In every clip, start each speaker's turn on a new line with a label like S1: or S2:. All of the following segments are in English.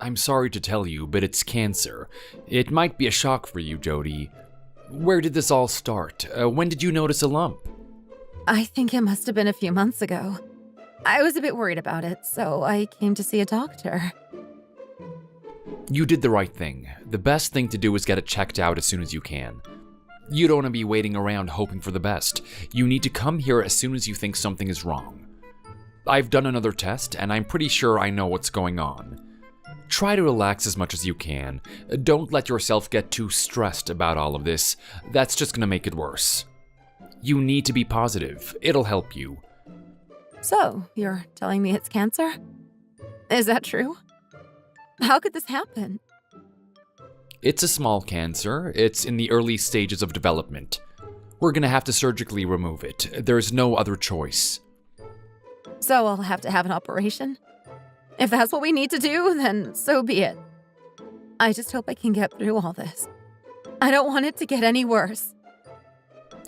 S1: I'm sorry to tell you, but it's cancer. It might be a shock for you, Jody. Where did this all start? When did you notice a lump?
S2: I think it must have been a few months ago. I was a bit worried about it, so I came to see a doctor.
S1: You did the right thing. The best thing to do is get it checked out as soon as you can. You don't want to be waiting around hoping for the best. You need to come here as soon as you think something is wrong. I've done another test, and I'm pretty sure I know what's going on. Try to relax as much as you can. Don't let yourself get too stressed about all of this. That's just going to make it worse. You need to be positive. It'll help you.
S2: So, you're telling me it's cancer? Is that true? How could this happen?
S1: It's a small cancer. It's in the early stages of development. We're going to have to surgically remove it. There's no other choice.
S2: So I'll have to have an operation? If that's what we need to do, then so be it. I just hope I can get through all this. I don't want it to get any worse.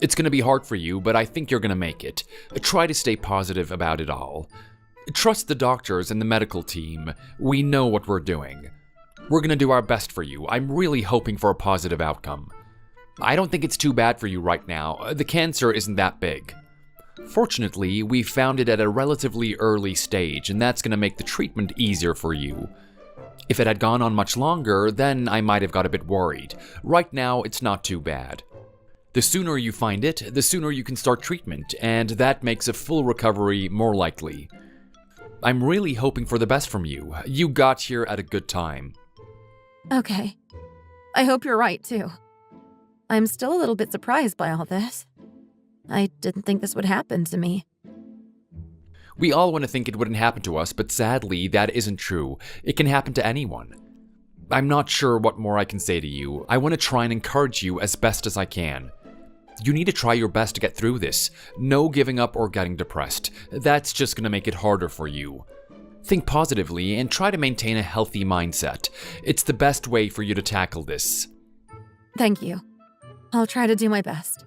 S1: It's going to be hard for you, but I think you're going to make it. Try to stay positive about it all. Trust the doctors and the medical team. We know what we're doing. We're going to do our best for you. I'm really hoping for a positive outcome. I don't think it's too bad for you right now. The cancer isn't that big. Fortunately, we found it at a relatively early stage, and that's going to make the treatment easier for you. If it had gone on much longer, then I might have got a bit worried. Right now, it's not too bad. The sooner you find it, the sooner you can start treatment, and that makes a full recovery more likely. I'm really hoping for the best from you. You got here at a good time.
S2: Okay. I hope you're right, too. I'm still a little bit surprised by all this. I didn't think this would happen to me.
S1: We all want to think it wouldn't happen to us, but sadly, that isn't true. It can happen to anyone. I'm not sure what more I can say to you. I want to try and encourage you as best as I can. You need to try your best to get through this. No giving up or getting depressed. That's just going to make it harder for you. Think positively and try to maintain a healthy mindset. It's the best way for you to tackle this.
S2: Thank you. I'll try to do my best.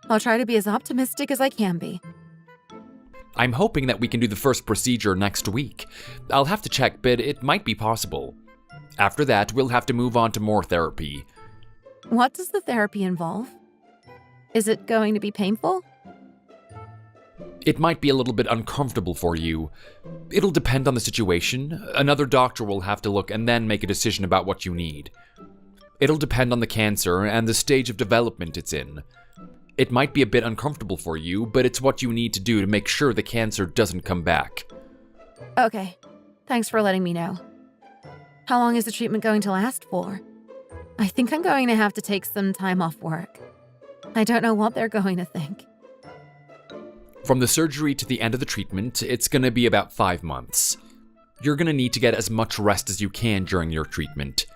S2: I'll try to be as optimistic as I can be.
S1: I'm hoping that we can do the first procedure next week. I'll have to check, but it might be possible. After that, we'll have to move on to more therapy.
S2: What does the therapy involve? Is it going to be painful?
S1: It might be a little bit uncomfortable for you. It'll depend on the situation. Another doctor will have to look and then make a decision about what you need. It'll depend on the cancer and the stage of development it's in. It might be a bit uncomfortable for you, but it's what you need to do to make sure the cancer doesn't come back.
S2: Okay. Thanks for letting me know. How long is the treatment going to last for? I think I'm going to have to take some time off work. I don't know what they're going to think.
S1: From the surgery to the end of the treatment, it's going to be about 5 months. You're going to need to get as much rest as you can during your treatment.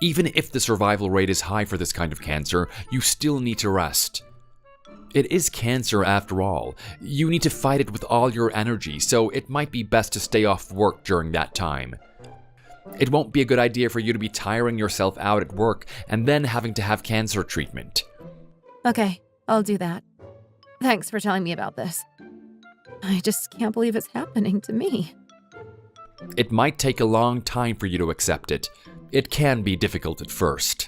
S1: Even if the survival rate is high for this kind of cancer, you still need to rest. It is cancer after all. You need to fight it with all your energy, so it might be best to stay off work during that time. It won't be a good idea for you to be tiring yourself out at work and then having to have cancer treatment.
S2: Okay, I'll do that. Thanks for telling me about this. I just can't believe it's happening to me.
S1: It might take a long time for you to accept it. It can be difficult at first.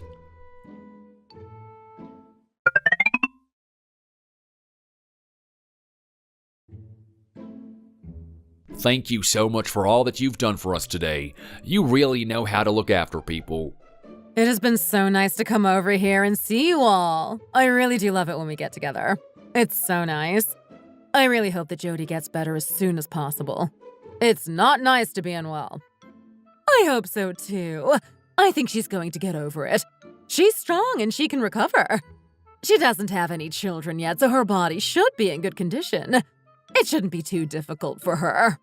S1: Thank you so much for all that you've done for us today. You really know how to look after people.
S2: It has been so nice to come over here and see you all. I really do love it when we get together. It's so nice. I really hope that Jody gets better as soon as possible. It's not nice to be unwell. I hope so too. I think she's going to get over it. She's strong and she can recover. She doesn't have any children yet, so her body should be in good condition. It shouldn't be too difficult for her.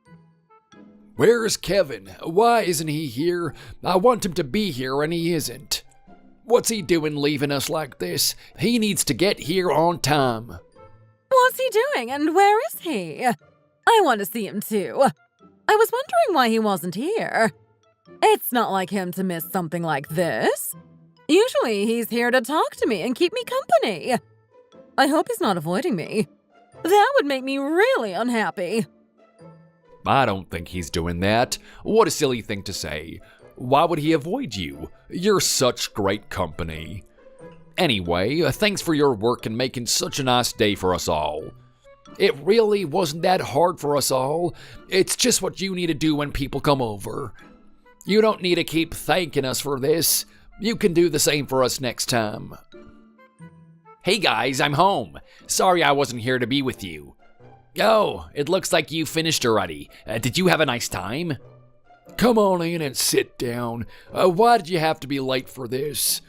S1: Where's Kevin? Why isn't he here? I want him to be here and he isn't. What's he doing leaving us like this? He needs to get here on time.
S2: What's he doing and where is he? I want to see him too. I was wondering why he wasn't here. It's not like him to miss something like this. Usually he's here to talk to me and keep me company. I hope he's not avoiding me. That would make me really unhappy.
S1: I don't think he's doing that. What a silly thing to say. Why would he avoid you? You're such great company. Anyway, thanks for your work and making such a nice day for us all. It really wasn't that hard for us all. It's just what you need to do when people come over. You don't need to keep thanking us for this. You can do the same for us next time. Hey guys, I'm home. Sorry I wasn't here to be with you. Oh, it looks like you finished already. Did you have a nice time? Come on in and sit down. Why did you have to be late for this?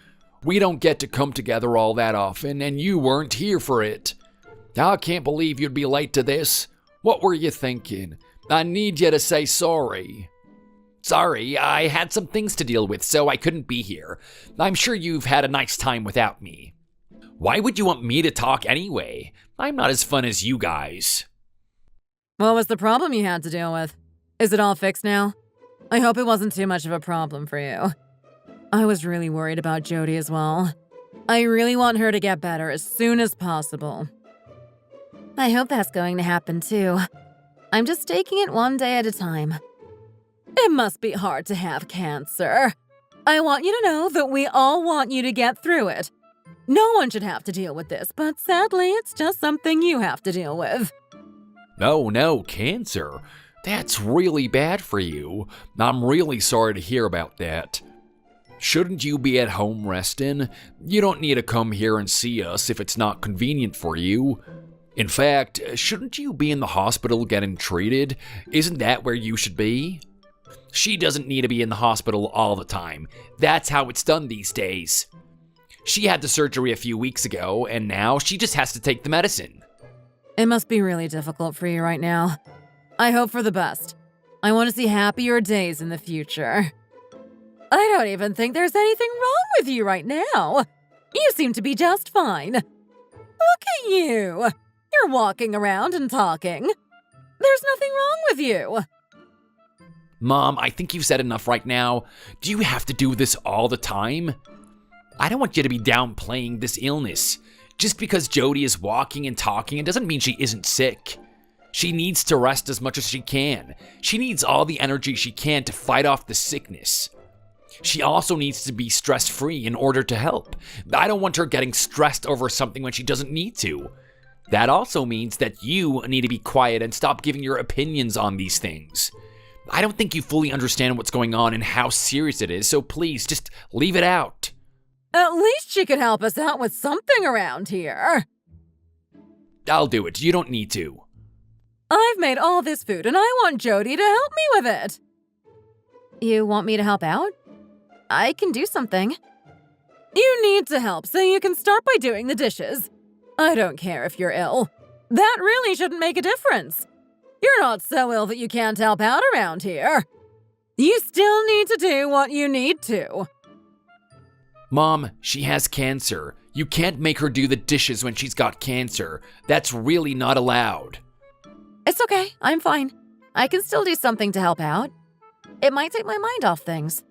S1: We don't get to come together all that often, and you weren't here for it. I can't believe you'd be late to this. What were you thinking? I need you to say sorry. Sorry, I had some things to deal with, so I couldn't be here. I'm sure you've had a nice time without me. Why would you want me to talk anyway? I'm not as fun as you guys.
S2: What was the problem you had to deal with? Is it all fixed now? I hope it wasn't too much of a problem for you. I was really worried about Jody as well. I really want her to get better as soon as possible. I hope that's going to happen too. I'm just taking it one day at a time. It must be hard to have cancer. I want you to know that we all want you to get through it. No one should have to deal with this, but sadly, it's just something you have to deal with.
S1: No, cancer. That's really bad for you. I'm really sorry to hear about that. Shouldn't you be at home resting? You don't need to come here and see us if it's not convenient for you. In fact, shouldn't you be in the hospital getting treated? Isn't that where you should be? She doesn't need to be in the hospital all the time. That's how it's done these days. She had the surgery a few weeks ago, and now she just has to take the medicine.
S2: It must be really difficult for you right now. I hope for the best. I want to see happier days in the future. I don't even think there's anything wrong with you right now. You seem to be just fine. Look at you. You're walking around and talking. There's nothing wrong with you.
S1: Mom, I think you've said enough right now. Do you have to do this all the time? I don't want you to be downplaying this illness. Just because Jody is walking and talking, it doesn't mean she isn't sick. She needs to rest as much as she can. She needs all the energy she can to fight off the sickness. She also needs to be stress-free in order to help. I don't want her getting stressed over something when she doesn't need to. That also means that you need to be quiet and stop giving your opinions on these things. I don't think you fully understand what's going on and how serious it is, so please, just leave it out.
S2: At least she could help us out with something around here.
S1: I'll do it. You don't need to.
S2: I've made all this food and I want Jody to help me with it. You want me to help out? I can do something. You need to help, so you can start by doing the dishes. I don't care if you're ill. That really shouldn't make a difference. You're not so ill that you can't help out around here. You still need to do what you need to.
S1: Mom, she has cancer. You can't make her do the dishes when she's got cancer. That's really not allowed.
S2: It's okay, I'm fine. I can still do something to help out. It might take my mind off things.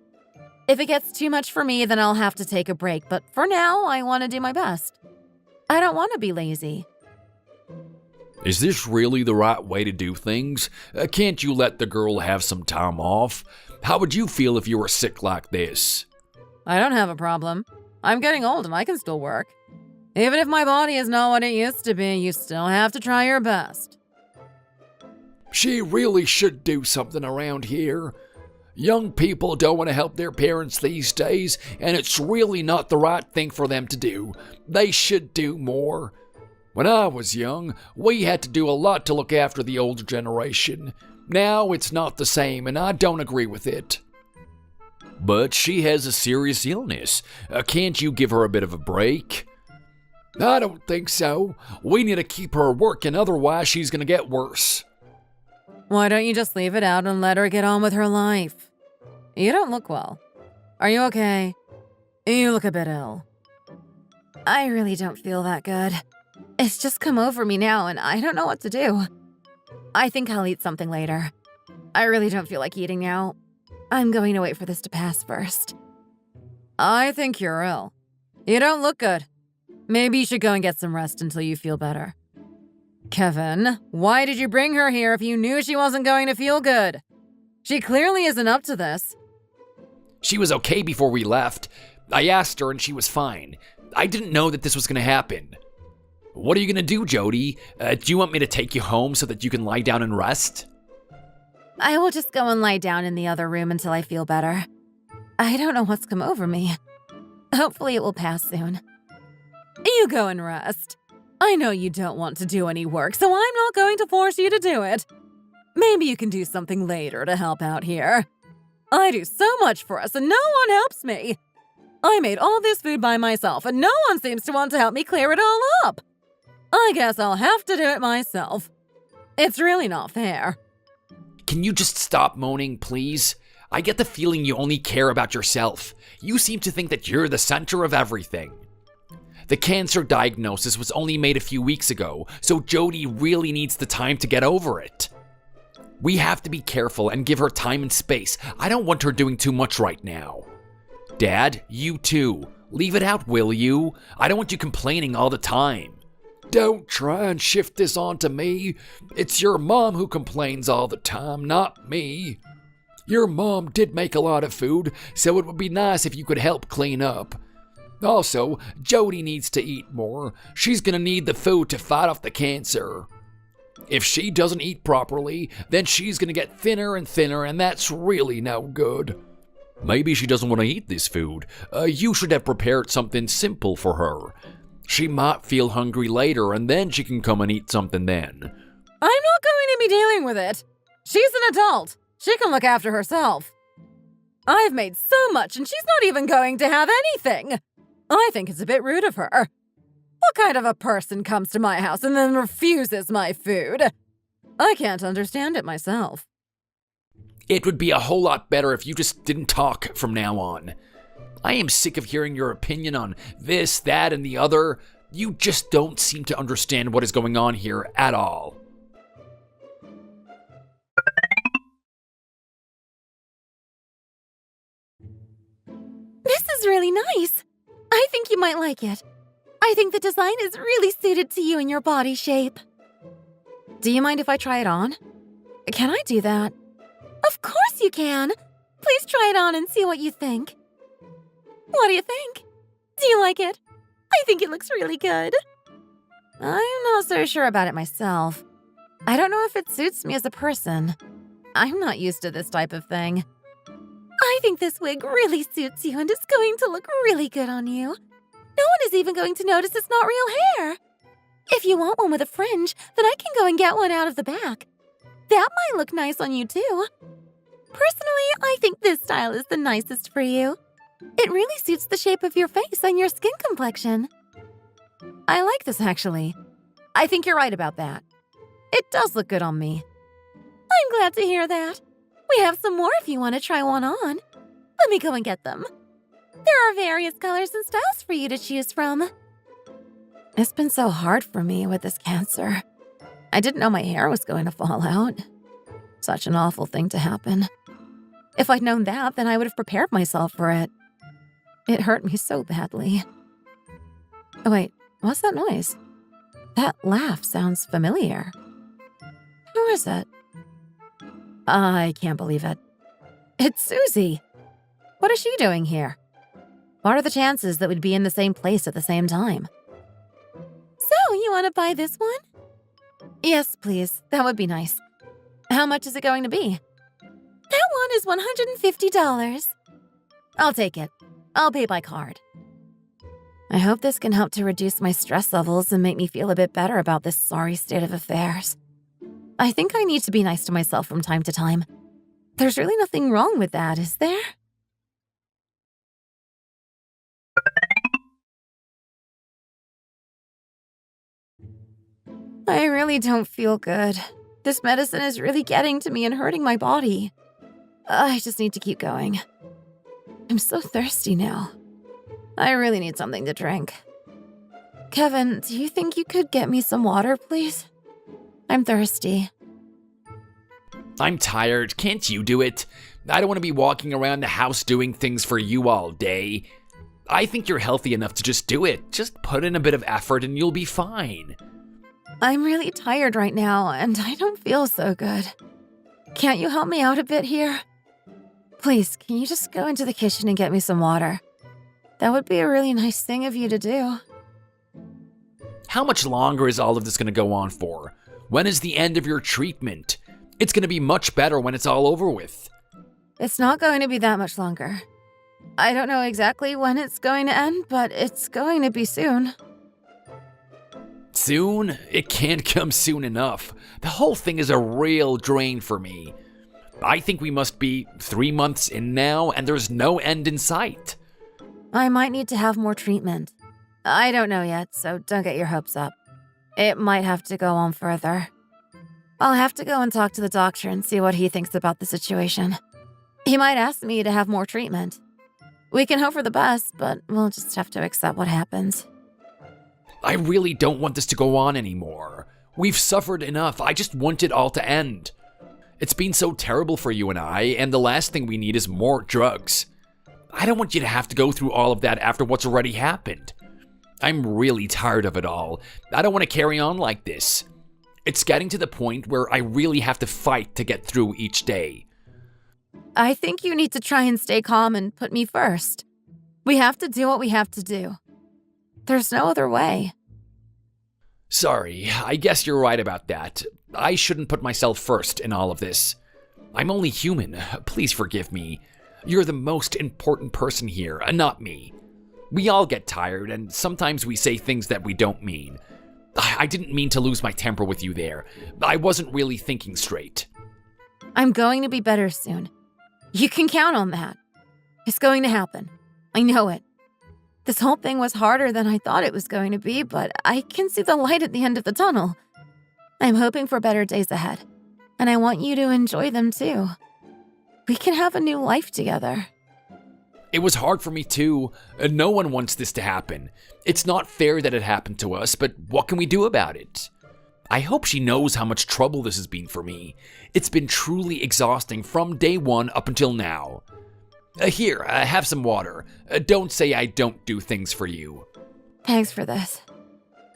S2: If it gets too much for me, then I'll have to take a break, but for now, I want to do my best. I don't want to be lazy.
S1: Is this really the right way to do things? Can't you let the girl have some time off? How would you feel if you were sick like this?
S2: I don't have a problem. I'm getting old and I can still work. Even if my body is not what it used to be, you still have to try your best.
S1: She really should do something around here. Young people don't want to help their parents these days, and it's really not the right thing for them to do. They should do more. When I was young, we had to do a lot to look after the older generation. Now it's not the same, and I don't agree with it. But she has a serious illness. Can't you give her a bit of a break? I don't think so. We need to keep her working, otherwise she's going to get worse.
S2: Why don't you just leave it out and let her get on with her life? You don't look well. Are you okay? You look a bit ill. I really don't feel that good. It's just come over me now and I don't know what to do. I think I'll eat something later. I really don't feel like eating now. I'm going to wait for this to pass first. I think you're ill. You don't look good. Maybe you should go and get some rest until you feel better. Kevin, why did you bring her here if you knew she wasn't going to feel good? She clearly isn't up to this.
S1: She was okay before we left. I asked her and she was fine. I didn't know that this was going to happen. What are you going to do, Jody? Do you want me to take you home so that you can lie down and rest?
S2: I will just go and lie down in the other room until I feel better. I don't know what's come over me. Hopefully it will pass soon. You go and rest. I know you don't want to do any work, so I'm not going to force you to do it. Maybe you can do something later to help out here. I do so much for us and no one helps me. I made all this food by myself and no one seems to want to help me clear it all up. I guess I'll have to do it myself. It's really not fair.
S1: Can you just stop moaning, please? I get the feeling you only care about yourself. You seem to think that you're the center of everything. The cancer diagnosis was only made a few weeks ago, so Jody really needs the time to get over it. We have to be careful and give her time and space. I don't want her doing too much right now. Dad, you too. Leave it out, will you? I don't want you complaining all the time. Don't try and shift this onto me. It's your mom who complains all the time, not me. Your mom did make a lot of food, so it would be nice if you could help clean up. Also, Jody needs to eat more. She's gonna need the food to fight off the cancer. If she doesn't eat properly, then she's gonna get thinner and thinner, and that's really no good. Maybe she doesn't want to eat this food. You should have prepared something simple for her. She might feel hungry later, and then she can come and eat something then.
S2: I'm not going to be dealing with it. She's an adult. She can look after herself. I've made so much, and she's not even going to have anything. I think it's a bit rude of her. What kind of a person comes to my house and then refuses my food? I can't understand it myself.
S1: It would be a whole lot better if you just didn't talk from now on. I am sick of hearing your opinion on this, that, and the other. You just don't seem to understand what is going on here at all.
S2: This is really nice. I think you might like it. I think the design is really suited to you and your body shape. Do you mind if I try it on? Can I do that? Of course you can. Please try it on and see what you think. What do you think? Do you like it? I think it looks really good. I'm not so sure about it myself. I don't know if it suits me as a person. I'm not used to this type of thing. I think this wig really suits you and it's going to look really good on you. No one is even going to notice it's not real hair. If you want one with a fringe, then I can go and get one out of the back. That might look nice on you too. Personally, I think this style is the nicest for you. It really suits the shape of your face and your skin complexion. I like this actually. I think you're right about that. It does look good on me. I'm glad to hear that. We have some more if you want to try one on. Let me go and get them. There are various colors and styles for you to choose from. It's been so hard for me with this cancer. I didn't know my hair was going to fall out. Such an awful thing to happen. If I'd known that, then I would have prepared myself for it. It hurt me so badly. Oh wait, what's that noise? That laugh sounds familiar. Who is it? I can't believe it. It's Susie. What is she doing here? What are the chances that we'd be in the same place at the same time? So, you want to buy this one? Yes, please. That would be nice. How much is it going to be? That one is $150. I'll take it. I'll pay by card. I hope this can help to reduce my stress levels and make me feel a bit better about this sorry state of affairs. I think I need to be nice to myself from time to time. There's really nothing wrong with that, is there? I really don't feel good. This medicine is really getting to me and hurting my body. I just need to keep going. I'm so thirsty now. I really need something to drink. Kevin, do you think you could get me some water, please? I'm thirsty.
S1: I'm tired. Can't you do it? I don't want to be walking around the house doing things for you all day. I think you're healthy enough to just do it. Just put in a bit of effort and you'll be fine.
S2: I'm really tired right now, and I don't feel so good. Can't you help me out a bit here? Please, can you just go into the kitchen and get me some water? That would be a really nice thing of you to do.
S1: How much longer is all of this going to go on for? When is the end of your treatment? It's going to be much better when it's all over with.
S2: It's not going to be that much longer. I don't know exactly when it's going to end, but it's going to be soon.
S1: Soon? It can't come soon enough. The whole thing is a real drain for me. I think we must be 3 months in now, and there's no end in sight.
S2: I might need to have more treatment. I don't know yet, so don't get your hopes up. It might have to go on further. I'll have to go and talk to the doctor and see what he thinks about the situation. He might ask me to have more treatment. We can hope for the best, but we'll just have to accept what happens.
S1: I really don't want this to go on anymore. We've suffered enough. I just want it all to end. It's been so terrible for you and I, and the last thing we need is more drugs. I don't want you to have to go through all of that after what's already happened. I'm really tired of it all. I don't want to carry on like this. It's getting to the point where I really have to fight to get through each day.
S2: I think you need to try and stay calm and put me first. We have to do what we have to do. There's no other way.
S1: Sorry, I guess you're right about that. I shouldn't put myself first in all of this. I'm only human. Please forgive me. You're the most important person here, not me. We all get tired, and sometimes we say things that we don't mean. I didn't mean to lose my temper with you there. I wasn't really thinking straight.
S2: I'm going to be better soon. You can count on that. It's going to happen. I know it. This whole thing was harder than I thought it was going to be, but I can see the light at the end of the tunnel. I'm hoping for better days ahead, and I want you to enjoy them too. We can have a new life together.
S1: It was hard for me too. No one wants this to happen. It's not fair that it happened to us, but what can we do about it? I hope she knows how much trouble this has been for me. It's been truly exhausting from day one up until now. Here, have some water. Don't say I don't do things for you.
S2: Thanks for this.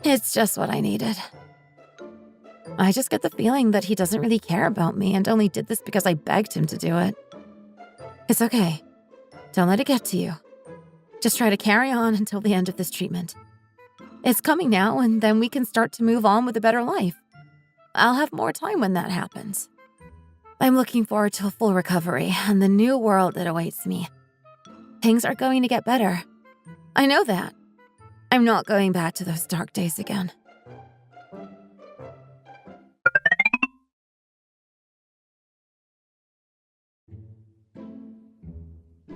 S2: It's just what I needed. I just get the feeling that he doesn't really care about me and only did this because I begged him to do it. It's okay. Don't let it get to you. Just try to carry on until the end of this treatment. It's coming now, and then we can start to move on with a better life. I'll have more time when that happens. I'm looking forward to a full recovery and the new world that awaits me. Things are going to get better. I know that. I'm not going back to those dark days again.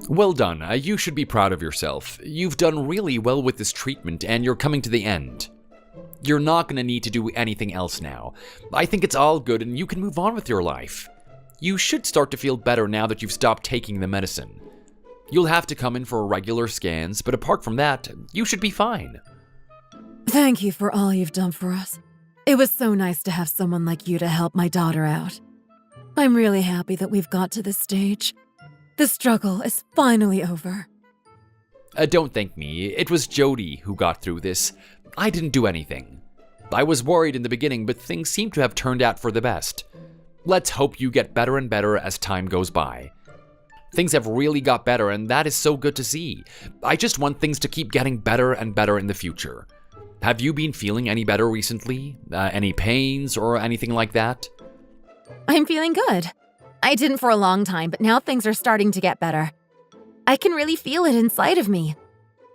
S1: Well done. You should be proud of yourself. You've done really well with this treatment, and you're coming to the end. You're not going to need to do anything else now. I think it's all good, and you can move on with your life. You should start to feel better now that you've stopped taking the medicine. You'll have to come in for regular scans, but apart from that, you should be fine.
S2: Thank you for all you've done for us. It was so nice to have someone like you to help my daughter out. I'm really happy that we've got to this stage. The struggle is finally over.
S1: Don't thank me. It was Jody who got through this. I didn't do anything. I was worried in the beginning, but things seem to have turned out for the best. Let's hope you get better and better as time goes by. Things have really got better, and that is so good to see. I just want things to keep getting better and better in the future. Have you been feeling any better recently? Any pains or anything like that?
S2: I'm feeling good. I didn't for a long time, but now things are starting to get better. I can really feel it inside of me.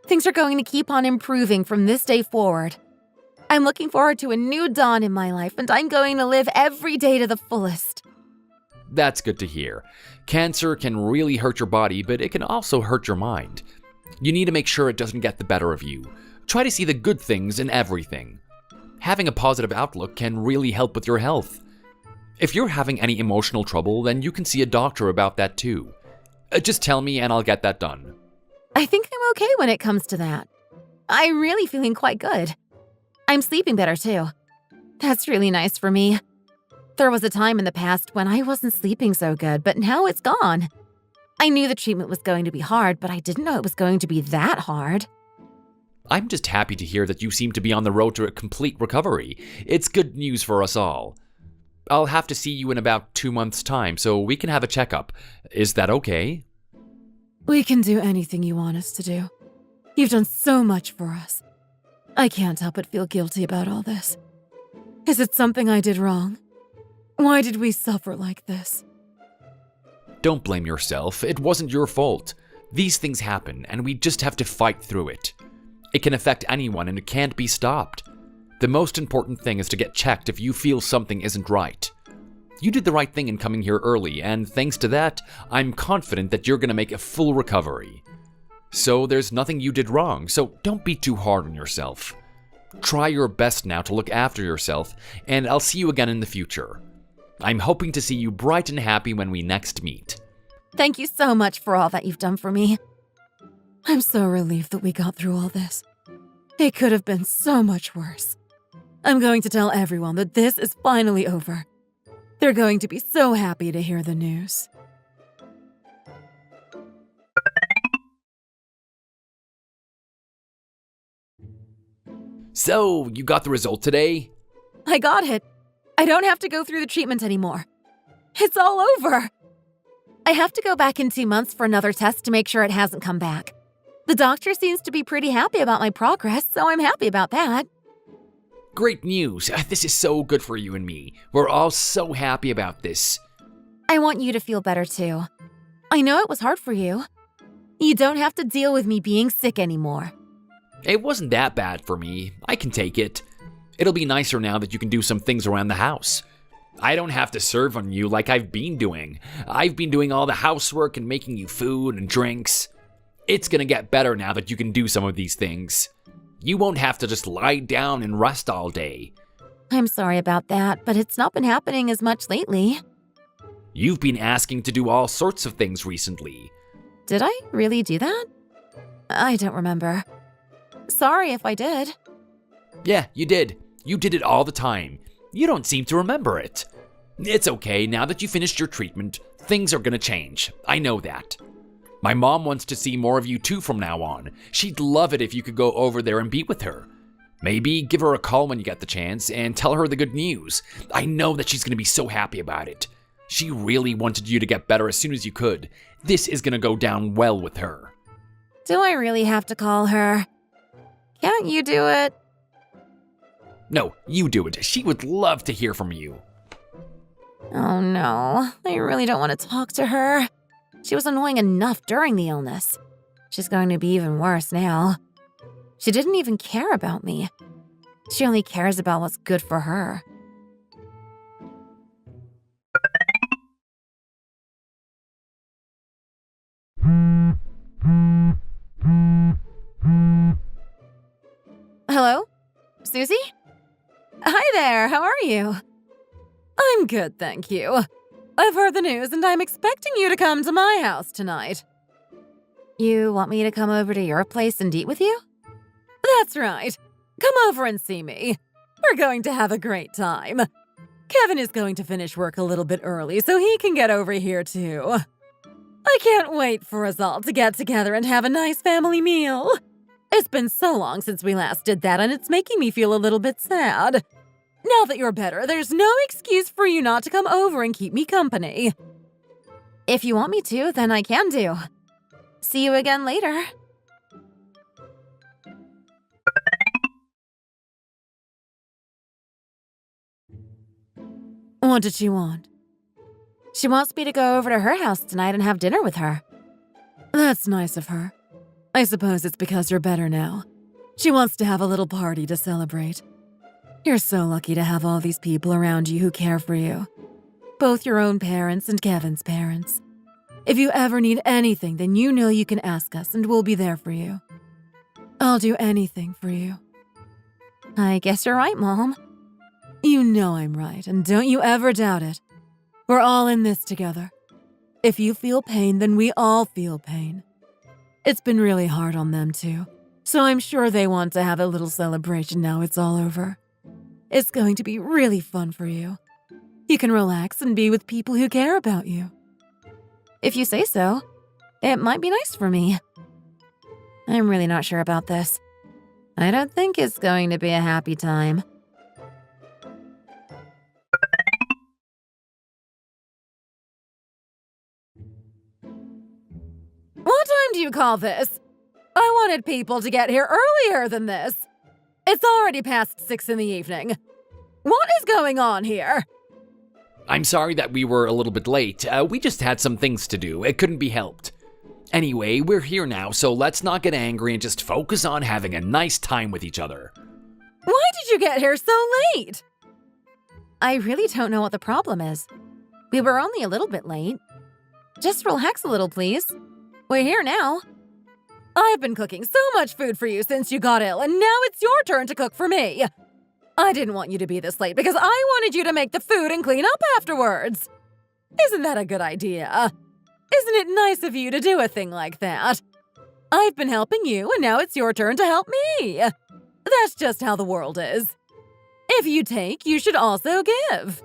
S2: Things are going to keep on improving from this day forward. I'm looking forward to a new dawn in my life, and I'm going to live every day to the fullest.
S1: That's good to hear. Cancer can really hurt your body, but it can also hurt your mind. You need to make sure it doesn't get the better of you. Try to see the good things in everything. Having a positive outlook can really help with your health. If you're having any emotional trouble, then you can see a doctor about that too. Just tell me and I'll get that done.
S2: I think I'm okay when it comes to that. I'm really feeling quite good. I'm sleeping better too. That's really nice for me. There was a time in the past when I wasn't sleeping so good, but now it's gone. I knew the treatment was going to be hard, but I didn't know it was going to be that hard.
S1: I'm just happy to hear that you seem to be on the road to a complete recovery. It's good news for us all. I'll have to see you in about 2 months' time, so we can have a checkup. Is that okay?
S2: We can do anything you want us to do. You've done so much for us. I can't help but feel guilty about all this. Is it something I did wrong? Why did we suffer like this?
S1: Don't blame yourself. It wasn't your fault. These things happen, and we just have to fight through it. It can affect anyone, and it can't be stopped. The most important thing is to get checked if you feel something isn't right. You did the right thing in coming here early, and thanks to that, I'm confident that you're going to make a full recovery. So there's nothing you did wrong, so don't be too hard on yourself. Try your best now to look after yourself, and I'll see you again in the future. I'm hoping to see you bright and happy when we next meet.
S2: Thank you so much for all that you've done for me. I'm so relieved that we got through all this. It could have been so much worse. I'm going to tell everyone that this is finally over. They're going to be so happy to hear the news.
S1: So, you got the result today?
S2: I got it. I don't have to go through the treatment anymore. It's all over. I have to go back in 2 months for another test to make sure it hasn't come back. The doctor seems to be pretty happy about my progress, so I'm happy about that.
S1: Great news. This is so good for you and me. We're all so happy about this.
S2: I want you to feel better too. I know it was hard for you. You don't have to deal with me being sick anymore.
S1: It wasn't that bad for me. I can take it. It'll be nicer now that you can do some things around the house. I don't have to serve on you like I've been doing. I've been doing all the housework and making you food and drinks. It's gonna get better now that you can do some of these things. You won't have to just lie down and rest all day.
S2: I'm sorry about that, but it's not been happening as much lately.
S1: You've been asking to do all sorts of things recently.
S2: Did I really do that? I don't remember. Sorry if I did.
S1: Yeah, you did. You did it all the time. You don't seem to remember it. It's okay, now that you finished your treatment, things are gonna change. I know that. My mom wants to see more of you too from now on. She'd love it if you could go over there and be with her. Maybe give her a call when you get the chance and tell her the good news. I know that she's gonna be so happy about it. She really wanted you to get better as soon as you could. This is gonna go down well with her.
S2: Do I really have to call her? Can't you do it?
S1: No, you do it. She would love to hear from you.
S2: Oh no, I really don't want to talk to her. She was annoying enough during the illness. She's going to be even worse now. She didn't even care about me. She only cares about what's good for her. Hello? Susie? Hi there, how are you? I'm good, thank you. I've heard the news and I'm expecting you to come to my house tonight. You want me to come over to your place and eat with you? That's right. Come over and see me. We're going to have a great time. Kevin is going to finish work a little bit early so he can get over here too. I can't wait for us all to get together and have a nice family meal. It's been so long since we last did that and it's making me feel a little bit sad. Now that you're better, there's no excuse for you not to come over and keep me company. If you want me to, then I can do. See you again later. What did she want? She wants me to go over to her house tonight and have dinner with her. That's nice of her. I suppose it's because you're better now. She wants to have a little party to celebrate. You're so lucky to have all these people around you who care for you. Both your own parents and Kevin's parents. If you ever need anything, then you know you can ask us and we'll be there for you. I'll do anything for you. I guess you're right, Mom. You know I'm right, and don't you ever doubt it. We're all in this together. If you feel pain, then we all feel pain. It's been really hard on them too, so I'm sure they want to have a little celebration now it's all over. It's going to be really fun for you. You can relax and be with people who care about you. If you say so, it might be nice for me. I'm really not sure about this. I don't think it's going to be a happy time. What do you call this? I wanted people to get here earlier than this. It's already past 6 in the evening. What is going on here?
S1: I'm sorry that we were a little bit late. We just had some things to do. It couldn't be helped. Anyway, we're here now, so let's not get angry and just focus on having a nice time with each other.
S2: Why did you get here so late? I really don't know what the problem is. We were only a little bit late. Just relax a little, please. We're here now. I've been cooking so much food for you since you got ill, and now it's your turn to cook for me. I didn't want you to be this late because I wanted you to make the food and clean up afterwards. Isn't that a good idea? Isn't it nice of you to do a thing like that? I've been helping you, and now it's your turn to help me. That's just how the world is. If you take, you should also give.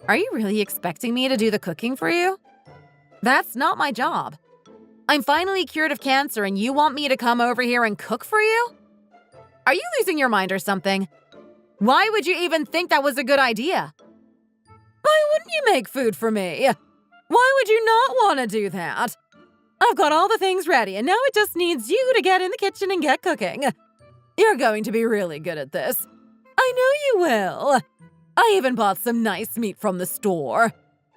S2: Are you really expecting me to do the cooking for you? That's not my job. I'm finally cured of cancer, and you want me to come over here and cook for you? Are you losing your mind or something? Why would you even think that was a good idea? Why wouldn't you make food for me? Why would you not want to do that? I've got all the things ready, and now it just needs you to get in the kitchen and get cooking. You're going to be really good at this. I know you will. I even bought some nice meat from the store.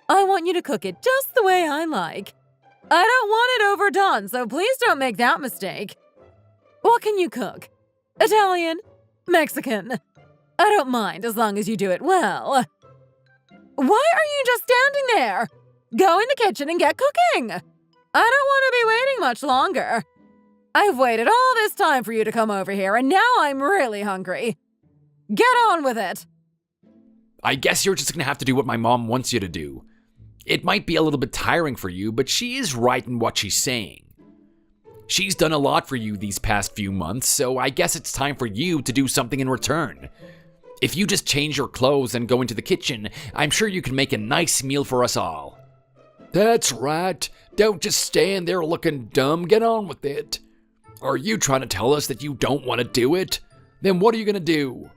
S2: I want you to cook it just the way I like. I don't want it overdone, so please don't make that mistake. What can you cook? Italian? Mexican? I don't mind as long as you do it well. Why are you just standing there? Go in the kitchen and get cooking. I don't want to be waiting much longer. I've waited all this time for you to come over here, and now I'm really hungry. Get on with it.
S1: I guess you're just gonna have to do what my mom wants you to do. It might be a little bit tiring for you, but she is right in what she's saying. She's done a lot for you these past few months, so I guess it's time for you to do something in return. If you just change your clothes and go into the kitchen, I'm sure you can make a nice meal for us all. That's right. Don't just stand there looking dumb. Get on with it. Are you trying to tell us that you don't want to do it? Then what are you going to do?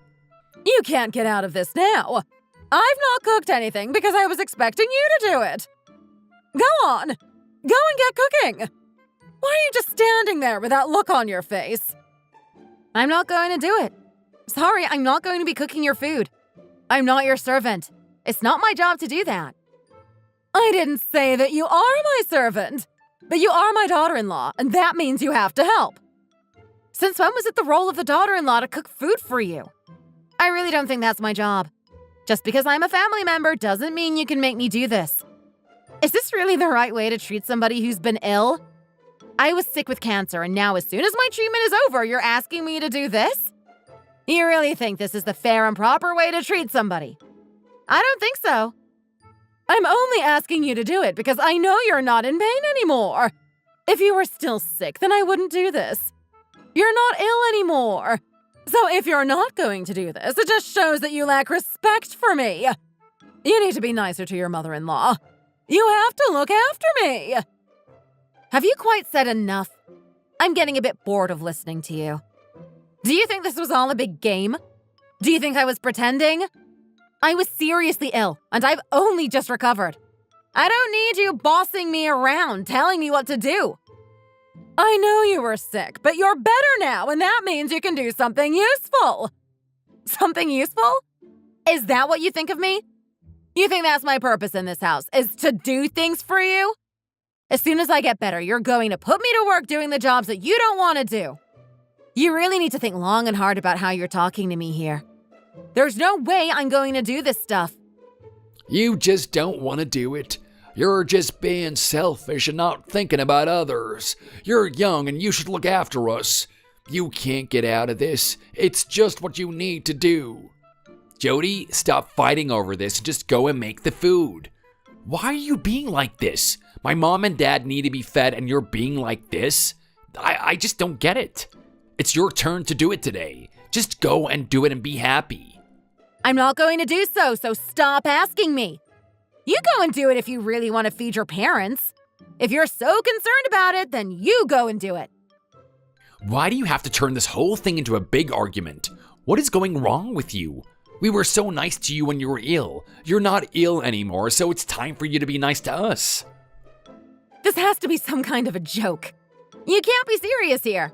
S2: You can't get out of this now. I've not cooked anything because I was expecting you to do it. Go on. Go and get cooking. Why are you just standing there with that look on your face? I'm not going to do it. Sorry, I'm not going to be cooking your food. I'm not your servant. It's not my job to do that. I didn't say that you are my servant, but you are my daughter-in-law, and that means you have to help. Since when was it the role of the daughter-in-law to cook food for you? I really don't think that's my job. Just because I'm a family member doesn't mean you can make me do this. Is this really the right way to treat somebody who's been ill? I was sick with cancer, and now as soon as my treatment is over, you're asking me to do this? You really think this is the fair and proper way to treat somebody? I don't think so. I'm only asking you to do it because I know you're not in pain anymore. If you were still sick, then I wouldn't do this. You're not ill anymore. So if you're not going to do this, it just shows that you lack respect for me. You need to be nicer to your mother-in-law. You have to look after me. Have you quite said enough? I'm getting a bit bored of listening to you. Do you think this was all a big game? Do you think I was pretending? I was seriously ill, and I've only just recovered. I don't need you bossing me around, telling me what to do. I know you were sick, but you're better now, and that means you can do something useful. Something useful? Is that what you think of me? You think that's my purpose in this house, is to do things for you? As soon as I get better, you're going to put me to work doing the jobs that you don't want to do. You really need to think long and hard about how you're talking to me here. There's no way I'm going to do this stuff.
S1: You just don't want to do it. You're just being selfish and not thinking about others. You're young and you should look after us. You can't get out of this. It's just what you need to do. Jody, stop fighting over this and just go and make the food. Why are you being like this? My mom and dad need to be fed and you're being like this? I just don't get it. It's your turn to do it today. Just go and do it and be happy.
S2: I'm not going to do so stop asking me. You go and do it if you really want to feed your parents. If you're so concerned about it, then you go and do it.
S1: Why do you have to turn this whole thing into a big argument? What is going wrong with you? We were so nice to you when you were ill. You're not ill anymore, so it's time for you to be nice to us.
S2: This has to be some kind of a joke. You can't be serious here.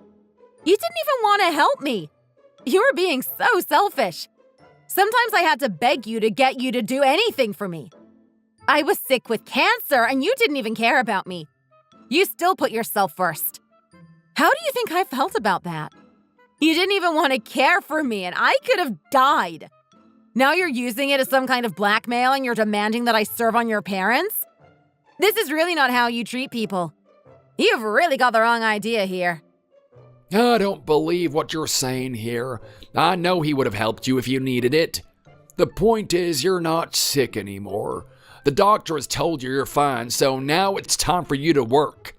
S2: You didn't even want to help me. You were being so selfish. Sometimes I had to beg you to get you to do anything for me. I was sick with cancer and you didn't even care about me. You still put yourself first. How do you think I felt about that? You didn't even want to care for me and I could have died. Now you're using it as some kind of blackmail and you're demanding that I serve on your parents? This is really not how you treat people. You've really got the wrong idea here.
S1: I don't believe what you're saying here. I know he would have helped you if you needed it. The point is, you're not sick anymore. The doctor has told you you're fine, so now it's time for you to work.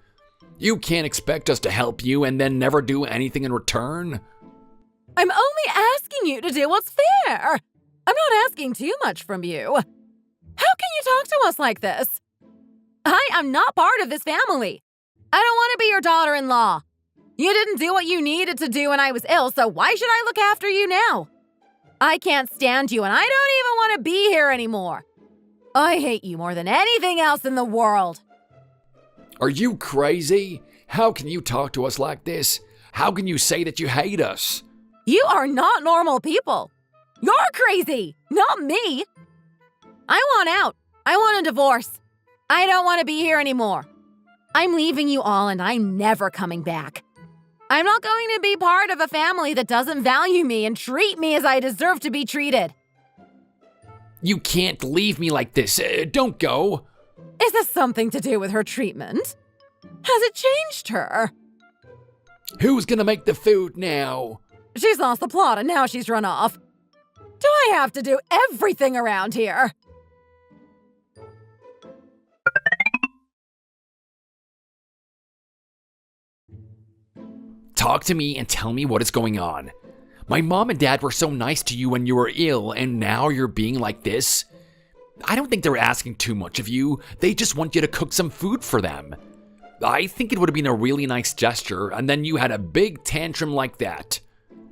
S1: You can't expect us to help you and then never do anything in return.
S2: I'm only asking you to do what's fair. I'm not asking too much from you. How can you talk to us like this? I am not part of this family. I don't want to be your daughter-in-law. You didn't do what you needed to do when I was ill, so why should I look after you now? I can't stand you, and I don't even want to be here anymore. I hate you more than anything else in the world.
S1: Are you crazy? How can you talk to us like this? How can you say that you hate us?
S2: You are not normal people. You're crazy, not me. I want out. I want a divorce. I don't want to be here anymore. I'm leaving you all, and I'm never coming back. I'm not going to be part of a family that doesn't value me and treat me as I deserve to be treated.
S1: You can't leave me like this. Don't go.
S2: Is this something to do with her treatment? Has it changed her?
S1: Who's gonna make the food now?
S2: She's lost the plot and now she's run off. Do I have to do everything around here?
S1: Talk to me and tell me what is going on. My mom and dad were so nice to you when you were ill, and now you're being like this? I don't think they're asking too much of you. They just want you to cook some food for them. I think it would have been a really nice gesture, and then you had a big tantrum like that.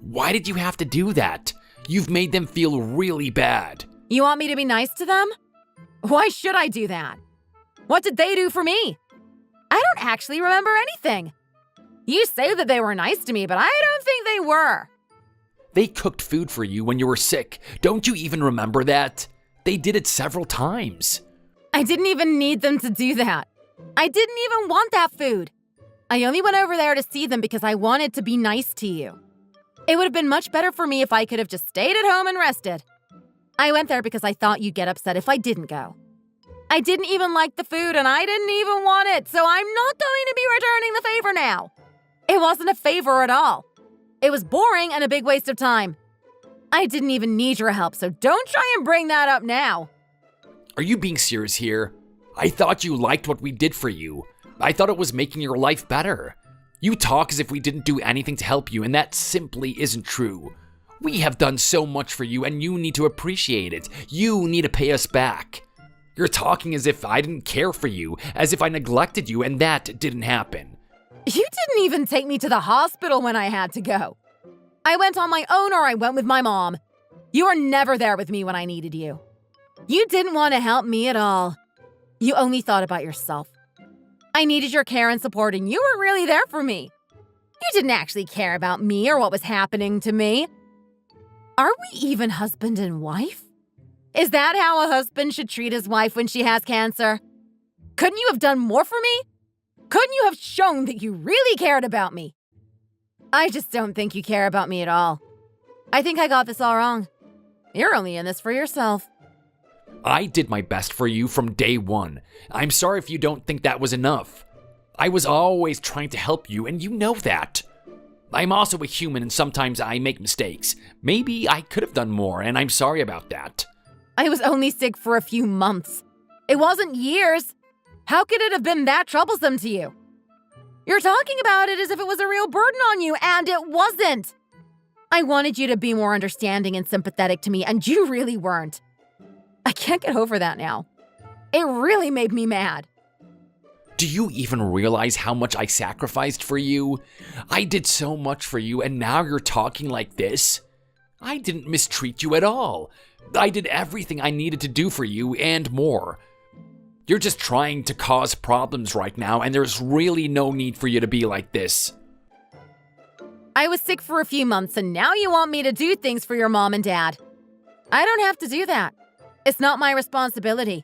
S1: Why did you have to do that? You've made them feel really bad.
S2: You want me to be nice to them? Why should I do that? What did they do for me? I don't actually remember anything. You say that they were nice to me, but I don't think they were.
S1: They cooked food for you when you were sick. Don't you even remember that? They did it several times.
S2: I didn't even need them to do that. I didn't even want that food. I only went over there to see them because I wanted to be nice to you. It would have been much better for me if I could have just stayed at home and rested. I went there because I thought you'd get upset if I didn't go. I didn't even like the food and I didn't even want it, so I'm not going to be returning the favor now. It wasn't a favor at all. It was boring and a big waste of time. I didn't even need your help, so don't try and bring that up now.
S1: Are you being serious here? I thought you liked what we did for you. I thought it was making your life better. You talk as if we didn't do anything to help you, and that simply isn't true. We have done so much for you, and you need to appreciate it. You need to pay us back. You're talking as if I didn't care for you, as if I neglected you, and that didn't happen.
S2: You didn't even take me to the hospital when I had to go. I went on my own or I went with my mom. You were never there with me when I needed you. You didn't want to help me at all. You only thought about yourself. I needed your care and support and you weren't really there for me. You didn't actually care about me or what was happening to me. Are we even husband and wife? Is that how a husband should treat his wife when she has cancer? Couldn't you have done more for me? Couldn't you have shown that you really cared about me? I just don't think you care about me at all. I think I got this all wrong. You're only in this for yourself.
S1: I did my best for you from day one. I'm sorry if you don't think that was enough. I was always trying to help you, and you know that. I'm also a human, and sometimes I make mistakes. Maybe I could have done more, and I'm sorry about that.
S2: I was only sick for a few months. It wasn't years. How could it have been that troublesome to you? You're talking about it as if it was a real burden on you, and it wasn't. I wanted you to be more understanding and sympathetic to me, and you really weren't. I can't get over that now. It really made me mad.
S1: Do you even realize how much I sacrificed for you? I did so much for you, and now you're talking like this? I didn't mistreat you at all. I did everything I needed to do for you and more. You're just trying to cause problems right now, and there's really no need for you to be like this.
S2: I was sick for a few months, and now you want me to do things for your mom and dad. I don't have to do that. It's not my responsibility.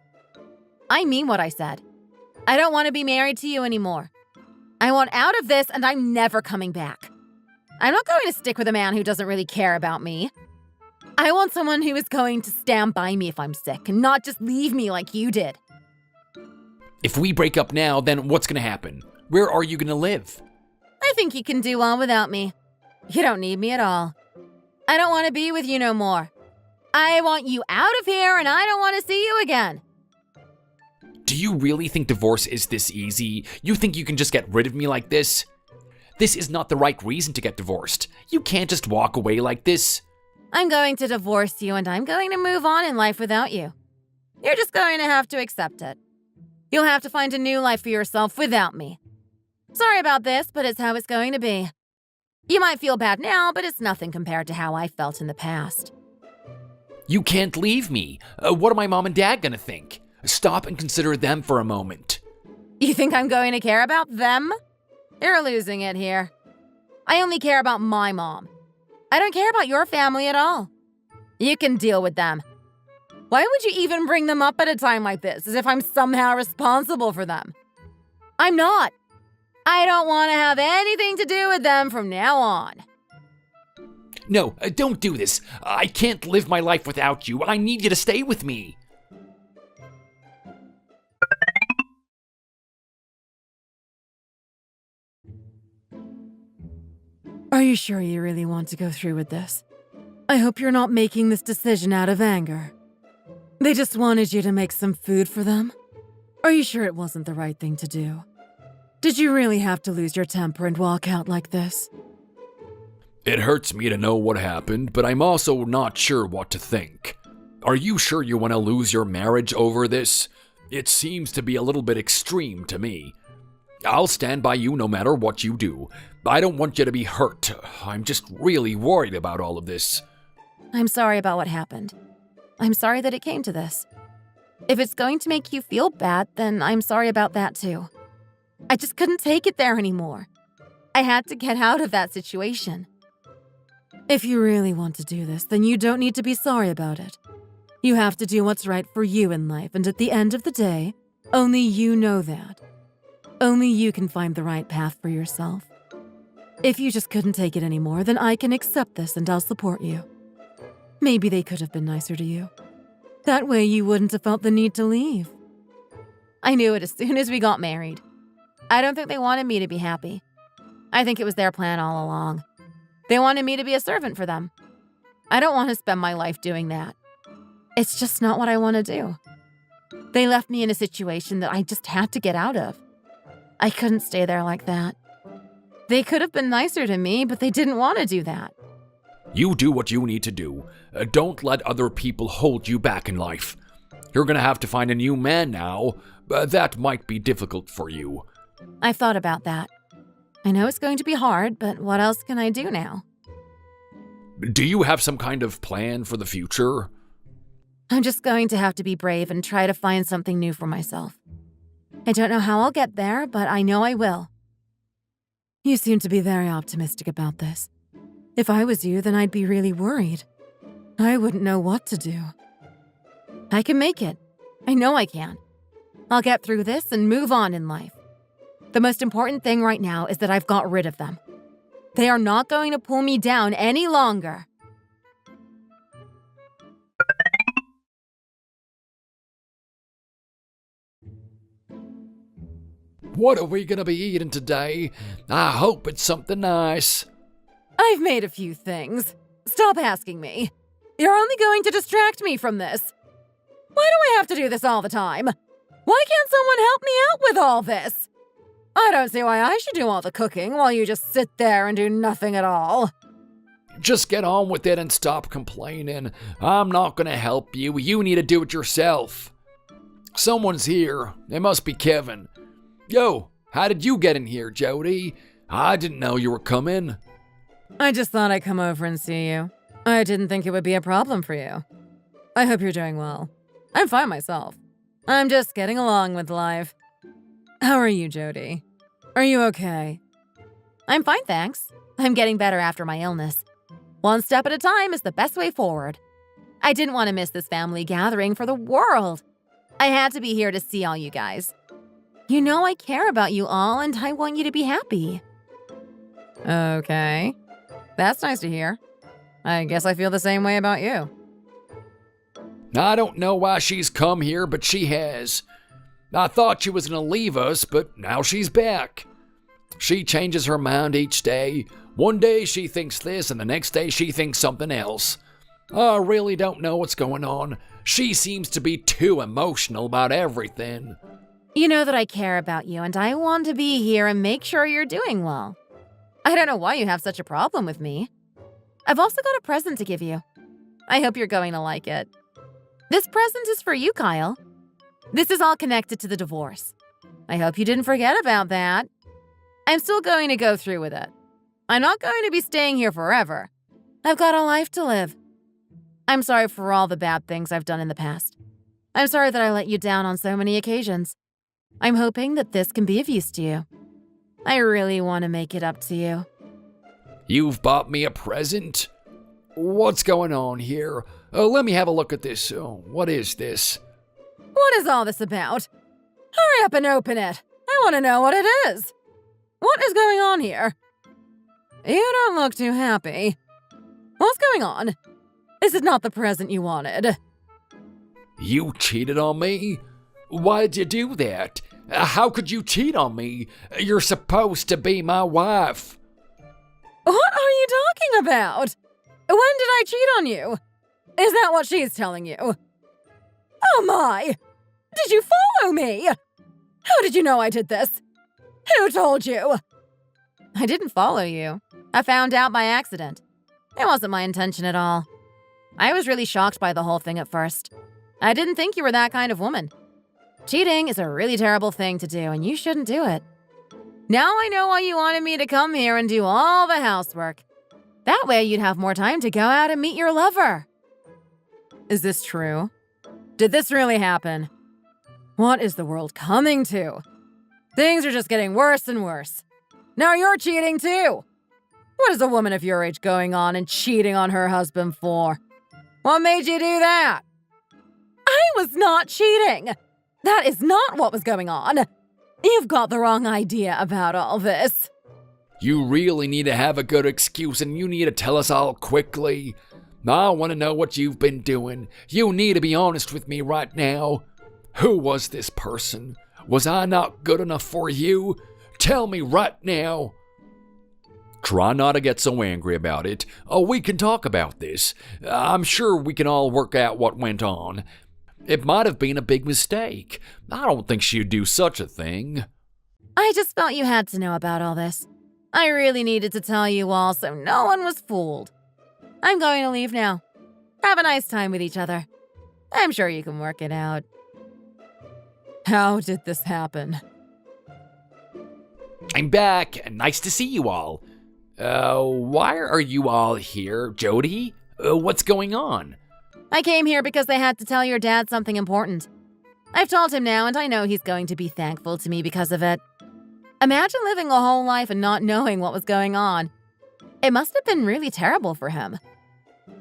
S2: I mean what I said. I don't want to be married to you anymore. I want out of this, and I'm never coming back. I'm not going to stick with a man who doesn't really care about me. I want someone who is going to stand by me if I'm sick, and not just leave me like you did.
S1: If we break up now, then what's gonna happen? Where are you gonna live?
S2: I think you can do well without me. You don't need me at all. I don't want to be with you no more. I want you out of here, and I don't want to see you again.
S1: Do you really think divorce is this easy? You think you can just get rid of me like this? This is not the right reason to get divorced. You can't just walk away like this.
S2: I'm going to divorce you, and I'm going to move on in life without you. You're just going to have to accept it. You'll have to find a new life for yourself without me. Sorry about this, but it's how it's going to be. You might feel bad now, but it's nothing compared to how I felt in the past.
S1: You can't leave me. What are my mom and dad gonna think? Stop and consider them for a moment.
S2: You think I'm going to care about them? You're losing it here. I only care about my mom. I don't care about your family at all. You can deal with them. Why would you even bring them up at a time like this, as if I'm somehow responsible for them? I'm not. I don't want to have anything to do with them from now on.
S1: No, don't do this. I can't live my life without you. I need you to stay with me.
S2: Are you sure you really want to go through with this? I hope you're not making this decision out of anger. They just wanted you to make some food for them? Are you sure it wasn't the right thing to do? Did you really have to lose your temper and walk out like this?
S1: It hurts me to know what happened, but I'm also not sure what to think. Are you sure you want to lose your marriage over this? It seems to be a little bit extreme to me. I'll stand by you no matter what you do. I don't want you to be hurt. I'm just really worried about all of this.
S2: I'm sorry about what happened. I'm sorry that it came to this. If it's going to make you feel bad, then I'm sorry about that too. I just couldn't take it there anymore. I had to get out of that situation. If you really want to do this, then you don't need to be sorry about it. You have to do what's right for you in life, and at the end of the day, only you know that. Only you can find the right path for yourself. If you just couldn't take it anymore, then I can accept this and I'll support you. Maybe they could have been nicer to you. That way you wouldn't have felt the need to leave. I knew it as soon as we got married. I don't think they wanted me to be happy. I think it was their plan all along. They wanted me to be a servant for them. I don't want to spend my life doing that. It's just not what I want to do. They left me in a situation that I just had to get out of. I couldn't stay there like that. They could have been nicer to me, but they didn't want to do that.
S1: You do what you need to do. Don't let other people hold you back in life. You're gonna have to find a new man now. That might be difficult for you.
S2: I've thought about that. I know it's going to be hard, but what else can I do now?
S1: Do you have some kind of plan for the future?
S2: I'm just going to have to be brave and try to find something new for myself. I don't know how I'll get there, but I know I will. You seem to be very optimistic about this. If I was you, then I'd be really worried. I wouldn't know what to do. I can make it. I know I can. I'll get through this and move on in life. The most important thing right now is that I've got rid of them. They are not going to pull me down any longer.
S1: What are we gonna be eating today? I hope it's something nice.
S2: I've made a few things. Stop asking me. You're only going to distract me from this. Why do I have to do this all the time? Why can't someone help me out with all this? I don't see why I should do all the cooking while you just sit there and do nothing at all.
S1: Just get on with it and stop complaining. I'm not gonna help you. You need to do it yourself. Someone's here. It must be Kevin. Yo, how did you get in here, Jody? I didn't know you were coming.
S2: I just thought I'd come over and see you. I didn't think it would be a problem for you. I hope you're doing well. I'm fine myself. I'm just getting along with life. How are you, Jody? Are you okay? I'm fine, thanks. I'm getting better after my illness. One step at a time is the best way forward. I didn't want to miss this family gathering for the world. I had to be here to see all you guys. You know I care about you all and I want you to be happy. Okay. That's nice to hear. I guess I feel the same way about you.
S1: I don't know why she's come here, but she has. I thought she was gonna leave us, but now she's back. She changes her mind each day. One day she thinks this, and the next day she thinks something else. I really don't know what's going on. She seems to be too emotional about everything.
S2: You know that I care about you, and I want to be here and make sure you're doing well. I don't know why you have such a problem with me. I've also got a present to give you. I hope you're going to like it. This present is for you, Kyle. This is all connected to the divorce. I hope you didn't forget about that. I'm still going to go through with it. I'm not going to be staying here forever. I've got a life to live. I'm sorry for all the bad things I've done in the past. I'm sorry that I let you down on so many occasions. I'm hoping that this can be of use to you. I really want to make it up to you.
S1: You've bought me a present? What's going on here? Let me have a look at this. What is this?
S2: What is all this about? Hurry up and open it. I want to know what it is. What is going on here? You don't look too happy. What's going on? Is it not the present you wanted?
S1: You cheated on me? Why'd you do that? How could you cheat on me? You're supposed to be my wife.
S2: What are you talking about? When did I cheat on you? Is that what she's telling you? Oh my! Did you follow me? How did you know I did this? Who told you? I didn't follow you. I found out by accident. It wasn't my intention at all. I was really shocked by the whole thing at first. I didn't think you were that kind of woman. Cheating is a really terrible thing to do, and you shouldn't do it. Now I know why you wanted me to come here and do all the housework. That way you'd have more time to go out and meet your lover. Is this true? Did this really happen? What is the world coming to? Things are just getting worse and worse. Now you're cheating too. What is a woman of your age going on and cheating on her husband for? What made you do that? I was not cheating. That is not what was going on. You've got the wrong idea about all this.
S1: You really need to have a good excuse, and you need to tell us all quickly. I want to know what you've been doing. You need to be honest with me right now. Who was this person? Was I not good enough for you? Tell me right now. Try not to get so angry about it. We can talk about this. I'm sure we can all work out what went on. It might have been a big mistake. I don't think she'd do such a thing.
S2: I just felt you had to know about all this. I really needed to tell you all so no one was fooled. I'm going to leave now. Have a nice time with each other. I'm sure you can work it out. How did this happen?
S1: I'm back. Nice to see you all. Why are you all here, Jody? What's going on?
S2: I came here because I had to tell your dad something important. I've told him now, and I know he's going to be thankful to me because of it. Imagine living a whole life and not knowing what was going on. It must have been really terrible for him.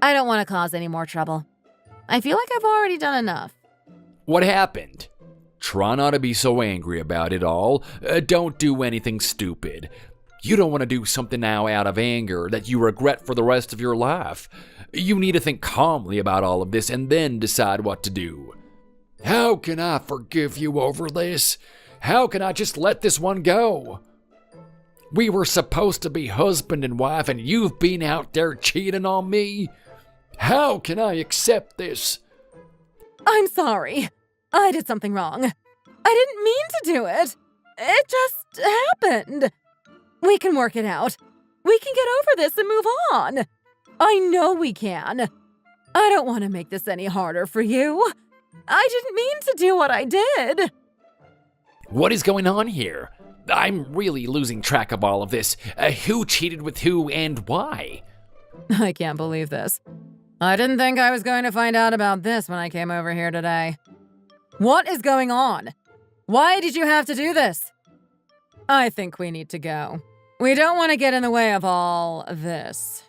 S2: I don't want to cause any more trouble. I feel like I've already done enough.
S1: What happened? Try not to be so angry about it all. Don't do anything stupid. You don't want to do something now out of anger that you regret for the rest of your life. You need to think calmly about all of this and then decide what to do. How can I forgive you over this? How can I just let this one go? We were supposed to be husband and wife, and you've been out there cheating on me? How can I accept this?
S2: I'm sorry. I did something wrong. I didn't mean to do it. It just happened. We can work it out. We can get over this and move on. I know we can. I don't want to make this any harder for you. I didn't mean to do what I did.
S1: What is going on here? I'm really losing track of all of this. Who cheated with who and why?
S2: I can't believe this. I didn't think I was going to find out about this when I came over here today. What is going on? Why did you have to do this? I think we need to go. We don't want to get in the way of all this.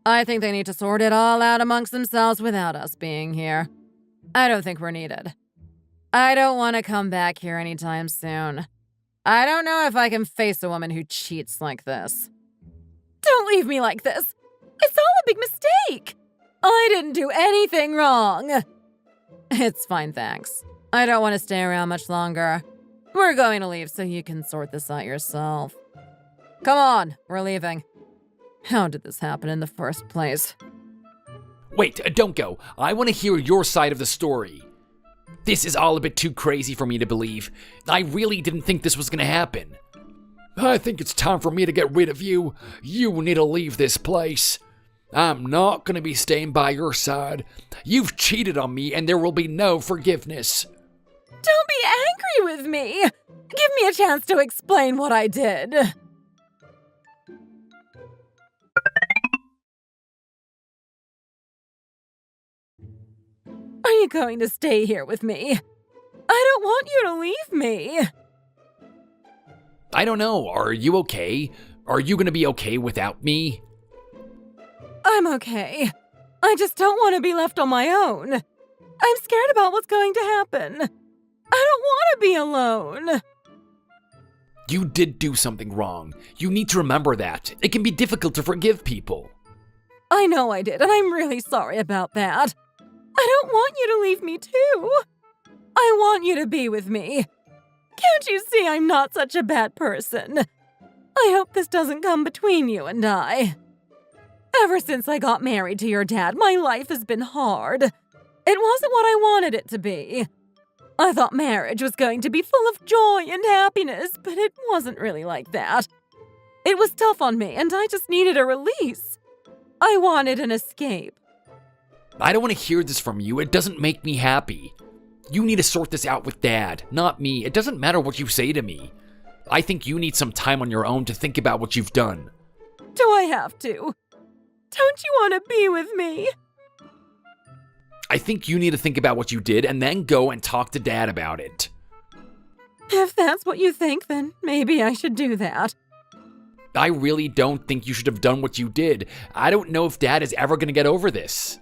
S2: I think they need to sort it all out amongst themselves without us being here. I don't think we're needed. I don't want to come back here anytime soon. I don't know if I can face a woman who cheats like this. Don't leave me like this. It's all a big mistake. I didn't do anything wrong. It's fine, thanks. I don't want to stay around much longer. We're going to leave so you can sort this out yourself. Come on, we're leaving. How did this happen in the first place?
S1: Wait, don't go. I want to hear your side of the story. This is all a bit too crazy for me to believe. I really didn't think this was going to happen. I think it's time for me to get rid of you. You need to leave this place. I'm not going to be staying by your side. You've cheated on me and there will be no forgiveness.
S2: Don't be angry with me. Give me a chance to explain what I did. Are you going to stay here with me? I don't want you to leave me.
S1: I don't know. Are you okay? Are you going to be okay without me?
S2: I'm okay. I just don't want to be left on my own. I'm scared about what's going to happen. I don't want to be alone.
S1: You did do something wrong. You need to remember that. It can be difficult to forgive people.
S2: I know I did, and I'm really sorry about that. I don't want you to leave me too. I want you to be with me. Can't you see I'm not such a bad person? I hope this doesn't come between you and I. Ever since I got married to your dad, my life has been hard. It wasn't what I wanted it to be. I thought marriage was going to be full of joy and happiness, but it wasn't really like that. It was tough on me, and I just needed a release. I wanted an escape.
S1: I don't want to hear this from you. It doesn't make me happy. You need to sort this out with Dad, not me. It doesn't matter what you say to me. I think you need some time on your own to think about what you've done.
S2: Do I have to? Don't you want to be with me?
S1: I think you need to think about what you did and then go and talk to Dad about it.
S2: If that's what you think, then maybe I should do that.
S1: I really don't think you should have done what you did. I don't know if Dad is ever going to get over this.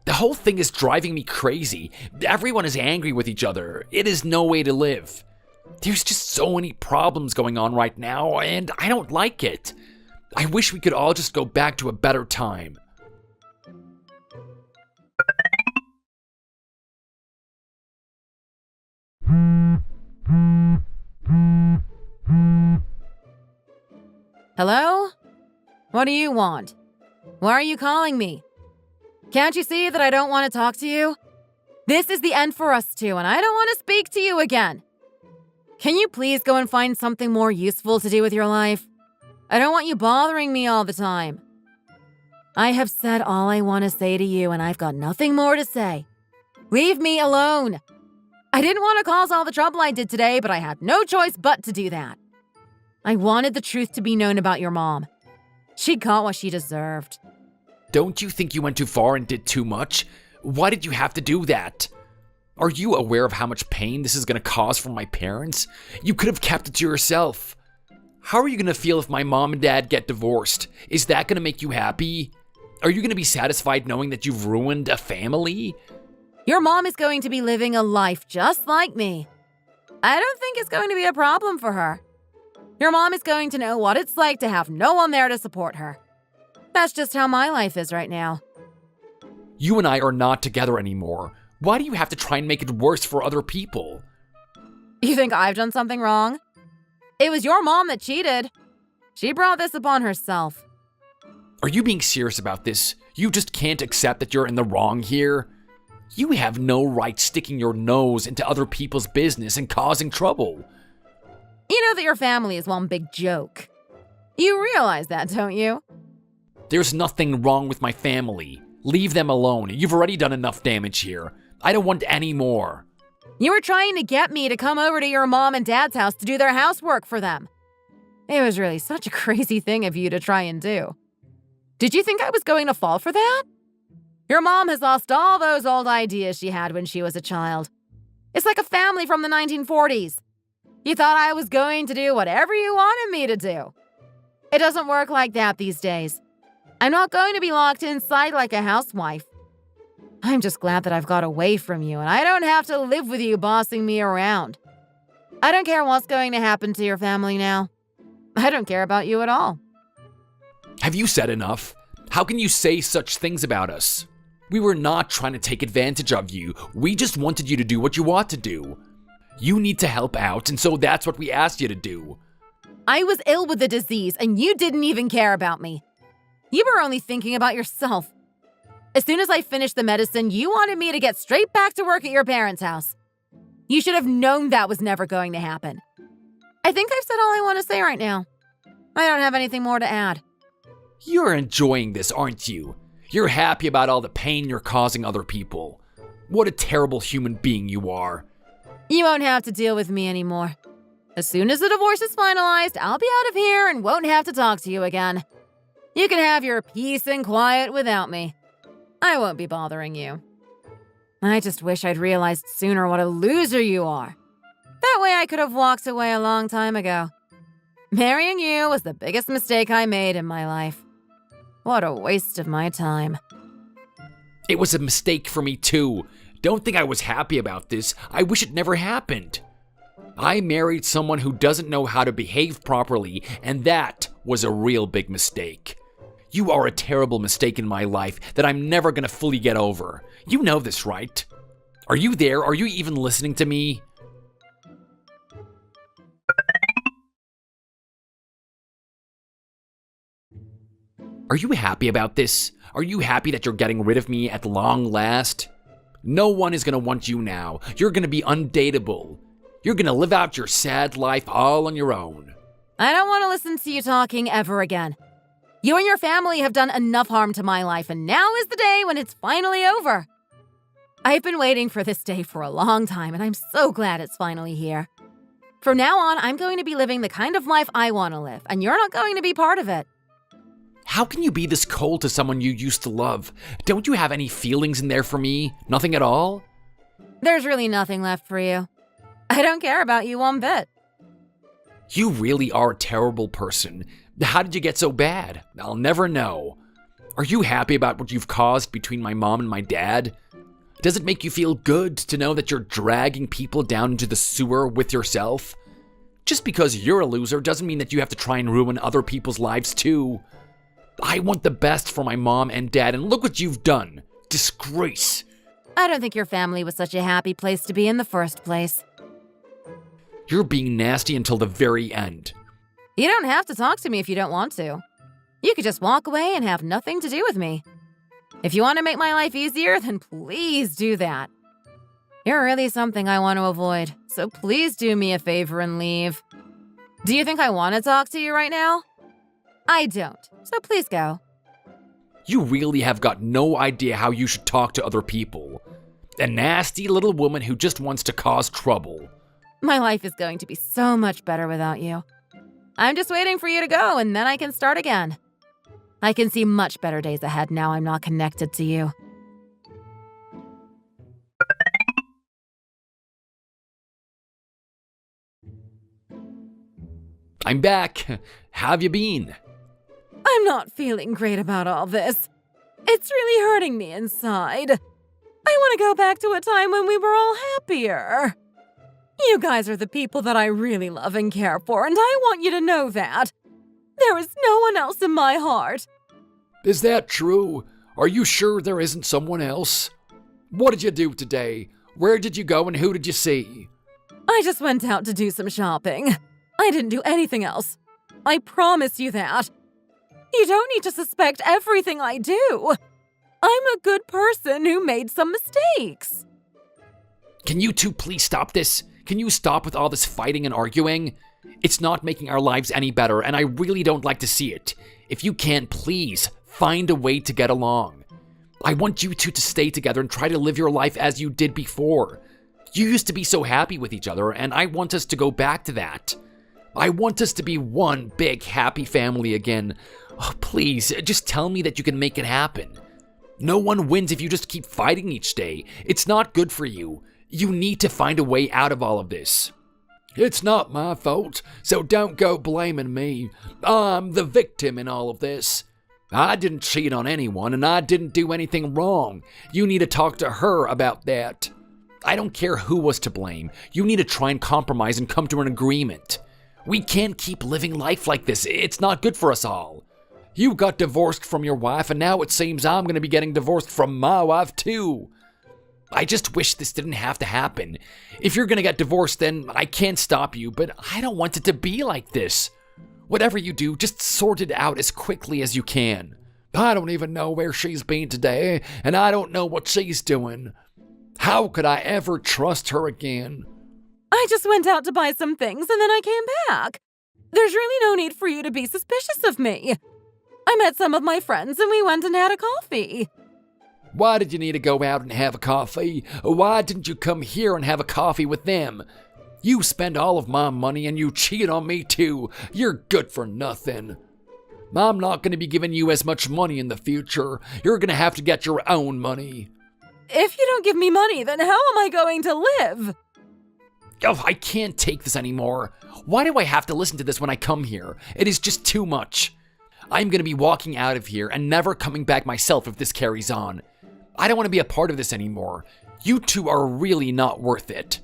S1: The whole thing is driving me crazy. Everyone is angry with each other. It is no way to live. There's just so many problems going on right now, and I don't like it. I wish we could all just go back to a better time.
S2: Hello? What do you want? Why are you calling me? Can't you see that I don't want to talk to you? This is the end for us two, and I don't want to speak to you again. Can you please go and find something more useful to do with your life? I don't want you bothering me all the time. I have said all I want to say to you, and I've got nothing more to say. Leave me alone. I didn't want to cause all the trouble I did today, but I had no choice but to do that. I wanted the truth to be known about your mom. She got what she deserved.
S1: Don't you think you went too far and did too much? Why did you have to do that? Are you aware of how much pain this is going to cause for my parents? You could have kept it to yourself. How are you going to feel if my mom and dad get divorced? Is that going to make you happy? Are you going to be satisfied knowing that you've ruined a family?
S2: Your mom is going to be living a life just like me. I don't think it's going to be a problem for her. Your mom is going to know what it's like to have no one there to support her. That's just how my life is right now.
S1: You and I are not together anymore. Why do you have to try and make it worse for other people?
S2: You think I've done something wrong? It was your mom that cheated. She brought this upon herself.
S1: Are you being serious about this? You just can't accept that you're in the wrong here? You have no right sticking your nose into other people's business and causing trouble.
S2: You know that your family is one big joke. You realize that, don't you?
S1: There's nothing wrong with my family. Leave them alone. You've already done enough damage here. I don't want any more.
S2: You were trying to get me to come over to your mom and dad's house to do their housework for them. It was really such a crazy thing of you to try and do. Did you think I was going to fall for that? Your mom has lost all those old ideas she had when she was a child. It's like a family from the 1940s. You thought I was going to do whatever you wanted me to do. It doesn't work like that these days. I'm not going to be locked inside like a housewife. I'm just glad that I've got away from you and I don't have to live with you bossing me around. I don't care what's going to happen to your family now. I don't care about you at all.
S1: Have you said enough? How can you say such things about us? We were not trying to take advantage of you. We just wanted you to do what you want to do. You need to help out, and so that's what we asked you to do.
S2: I was ill with the disease, and you didn't even care about me. You were only thinking about yourself. As soon as I finished the medicine, you wanted me to get straight back to work at your parents' house. You should have known that was never going to happen. I think I've said all I want to say right now. I don't have anything more to add.
S1: You're enjoying this, aren't you? You're happy about all the pain you're causing other people. What a terrible human being you are.
S2: You won't have to deal with me anymore. As soon as the divorce is finalized, I'll be out of here and won't have to talk to you again. You can have your peace and quiet without me. I won't be bothering you. I just wish I'd realized sooner what a loser you are. That way I could have walked away a long time ago. Marrying you was the biggest mistake I made in my life. What a waste of my time.
S1: It was a mistake for me too. Don't think I was happy about this. I wish it never happened. I married someone who doesn't know how to behave properly, and that was a real big mistake. You are a terrible mistake in my life that I'm never gonna fully get over. You know this, right? Are you there? Are you even listening to me? Are you happy about this? Are you happy that you're getting rid of me at long last? No one is gonna want you now. You're gonna be undateable. You're gonna live out your sad life all on your own.
S2: I don't want to listen to you talking ever again. You and your family have done enough harm to my life, and now is the day when it's finally over. I've been waiting for this day for a long time, and I'm so glad it's finally here. From now on, I'm going to be living the kind of life I want to live, and you're not going to be part of it.
S1: How can you be this cold to someone you used to love? Don't you have any feelings in there for me? Nothing at all?
S2: There's really nothing left for you. I don't care about you one bit.
S1: You really are a terrible person. How did you get so bad? I'll never know. Are you happy about what you've caused between my mom and my dad? Does it make you feel good to know that you're dragging people down into the sewer with yourself? Just because you're a loser doesn't mean that you have to try and ruin other people's lives too. I want the best for my mom and dad, and look what you've done. Disgrace.
S2: I don't think your family was such a happy place to be in the first place.
S1: You're being nasty until the very end.
S2: You don't have to talk to me if you don't want to. You could just walk away and have nothing to do with me. If you want to make my life easier, then please do that. You're really something I want to avoid, so please do me a favor and leave. Do you think I want to talk to you right now? I don't, so please go.
S1: You really have got no idea how you should talk to other people. A nasty little woman who just wants to cause trouble.
S2: My life is going to be so much better without you. I'm just waiting for you to go, and then I can start again. I can see much better days ahead now I'm not connected to you.
S1: I'm back. How've you been?
S2: I'm not feeling great about all this. It's really hurting me inside. I want to go back to a time when we were all happier. You guys are the people that I really love and care for, and I want you to know that. There is no one else in my heart.
S1: Is that true? Are you sure there isn't someone else? What did you do today? Where did you go and who did you see?
S2: I just went out to do some shopping. I didn't do anything else. I promise you that. You don't need to suspect everything I do. I'm a good person who made some mistakes.
S1: Can you two please stop this? Can you stop with all this fighting and arguing? It's not making our lives any better, and I really don't like to see it. If you can, please find a way to get along. I want you two to stay together and try to live your life as you did before. You used to be so happy with each other, and I want us to go back to that. I want us to be one big happy family again. Oh, please, just tell me that you can make it happen. No one wins if you just keep fighting each day. It's not good for you. You need to find a way out of all of this. It's not my fault, so don't go blaming me. I'm the victim in all of this. I didn't cheat on anyone, and I didn't do anything wrong. You need to talk to her about that. I don't care who was to blame. You need to try and compromise and come to an agreement. We can't keep living life like this. It's not good for us all. You got divorced from your wife, and now it seems I'm going to be getting divorced from my wife too. I just wish this didn't have to happen. If you're going to get divorced, then I can't stop you, but I don't want it to be like this. Whatever you do, just sort it out as quickly as you can. I don't even know where she's been today, and I don't know what she's doing. How could I ever trust her again?
S2: I just went out to buy some things and then I came back. There's really no need for you to be suspicious of me. I met some of my friends and we went and had a coffee.
S1: Why did you need to go out and have a coffee? Why didn't you come here and have a coffee with them? You spend all of my money and you cheat on me too. You're good for nothing. I'm not going to be giving you as much money in the future. You're going to have to get your own money.
S2: If you don't give me money, then how am I going to live?
S1: Oh, I can't take this anymore. Why do I have to listen to this when I come here? It is just too much. I'm going to be walking out of here and never coming back myself if this carries on. I don't want to be a part of this anymore. You two are really not worth it.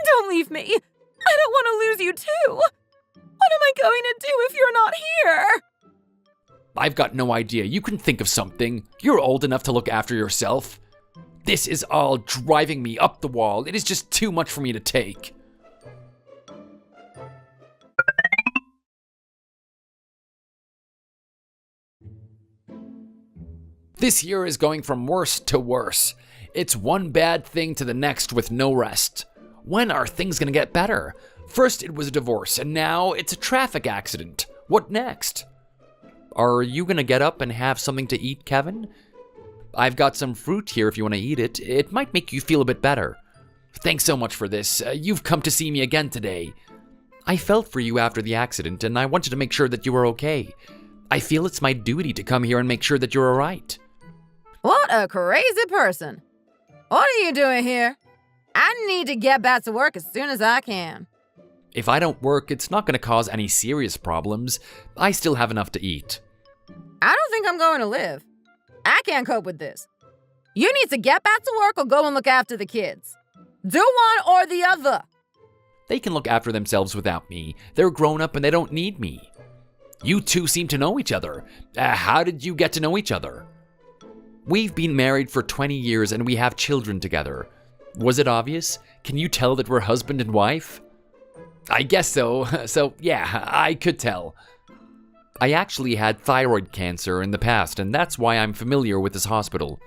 S2: Don't leave me. I don't want to lose you too. What am I going to do if you're not here?
S1: I've got no idea. You can think of something. You're old enough to look after yourself. This is all driving me up the wall. It is just too much for me to take. This year is going from worse to worse. It's one bad thing to the next with no rest. When are things gonna get better? First it was a divorce, and now it's a traffic accident. What next? Are you gonna get up and have something to eat, Kevin? I've got some fruit here if you want to eat it. It might make you feel a bit better. Thanks so much for this. You've come to see me again today. I felt for you after the accident, and I wanted to make sure that you were okay. I feel it's my duty to come here and make sure that you're alright.
S2: What a crazy person. What are you doing here? I need to get back to work as soon as I can.
S1: If I don't work, it's not going to cause any serious problems. I still have enough to eat.
S2: I don't think I'm going to live. I can't cope with this. You need to get back to work or go and look after the kids. Do one or the other.
S1: They can look after themselves without me. They're grown up and they don't need me. You two seem to know each other. How did you get to know each other? We've been married for 20 years and we have children together. Was it obvious? Can you tell that we're husband and wife? I guess so. So yeah, I could tell. I actually had thyroid cancer in the past, and that's why I'm familiar with this hospital.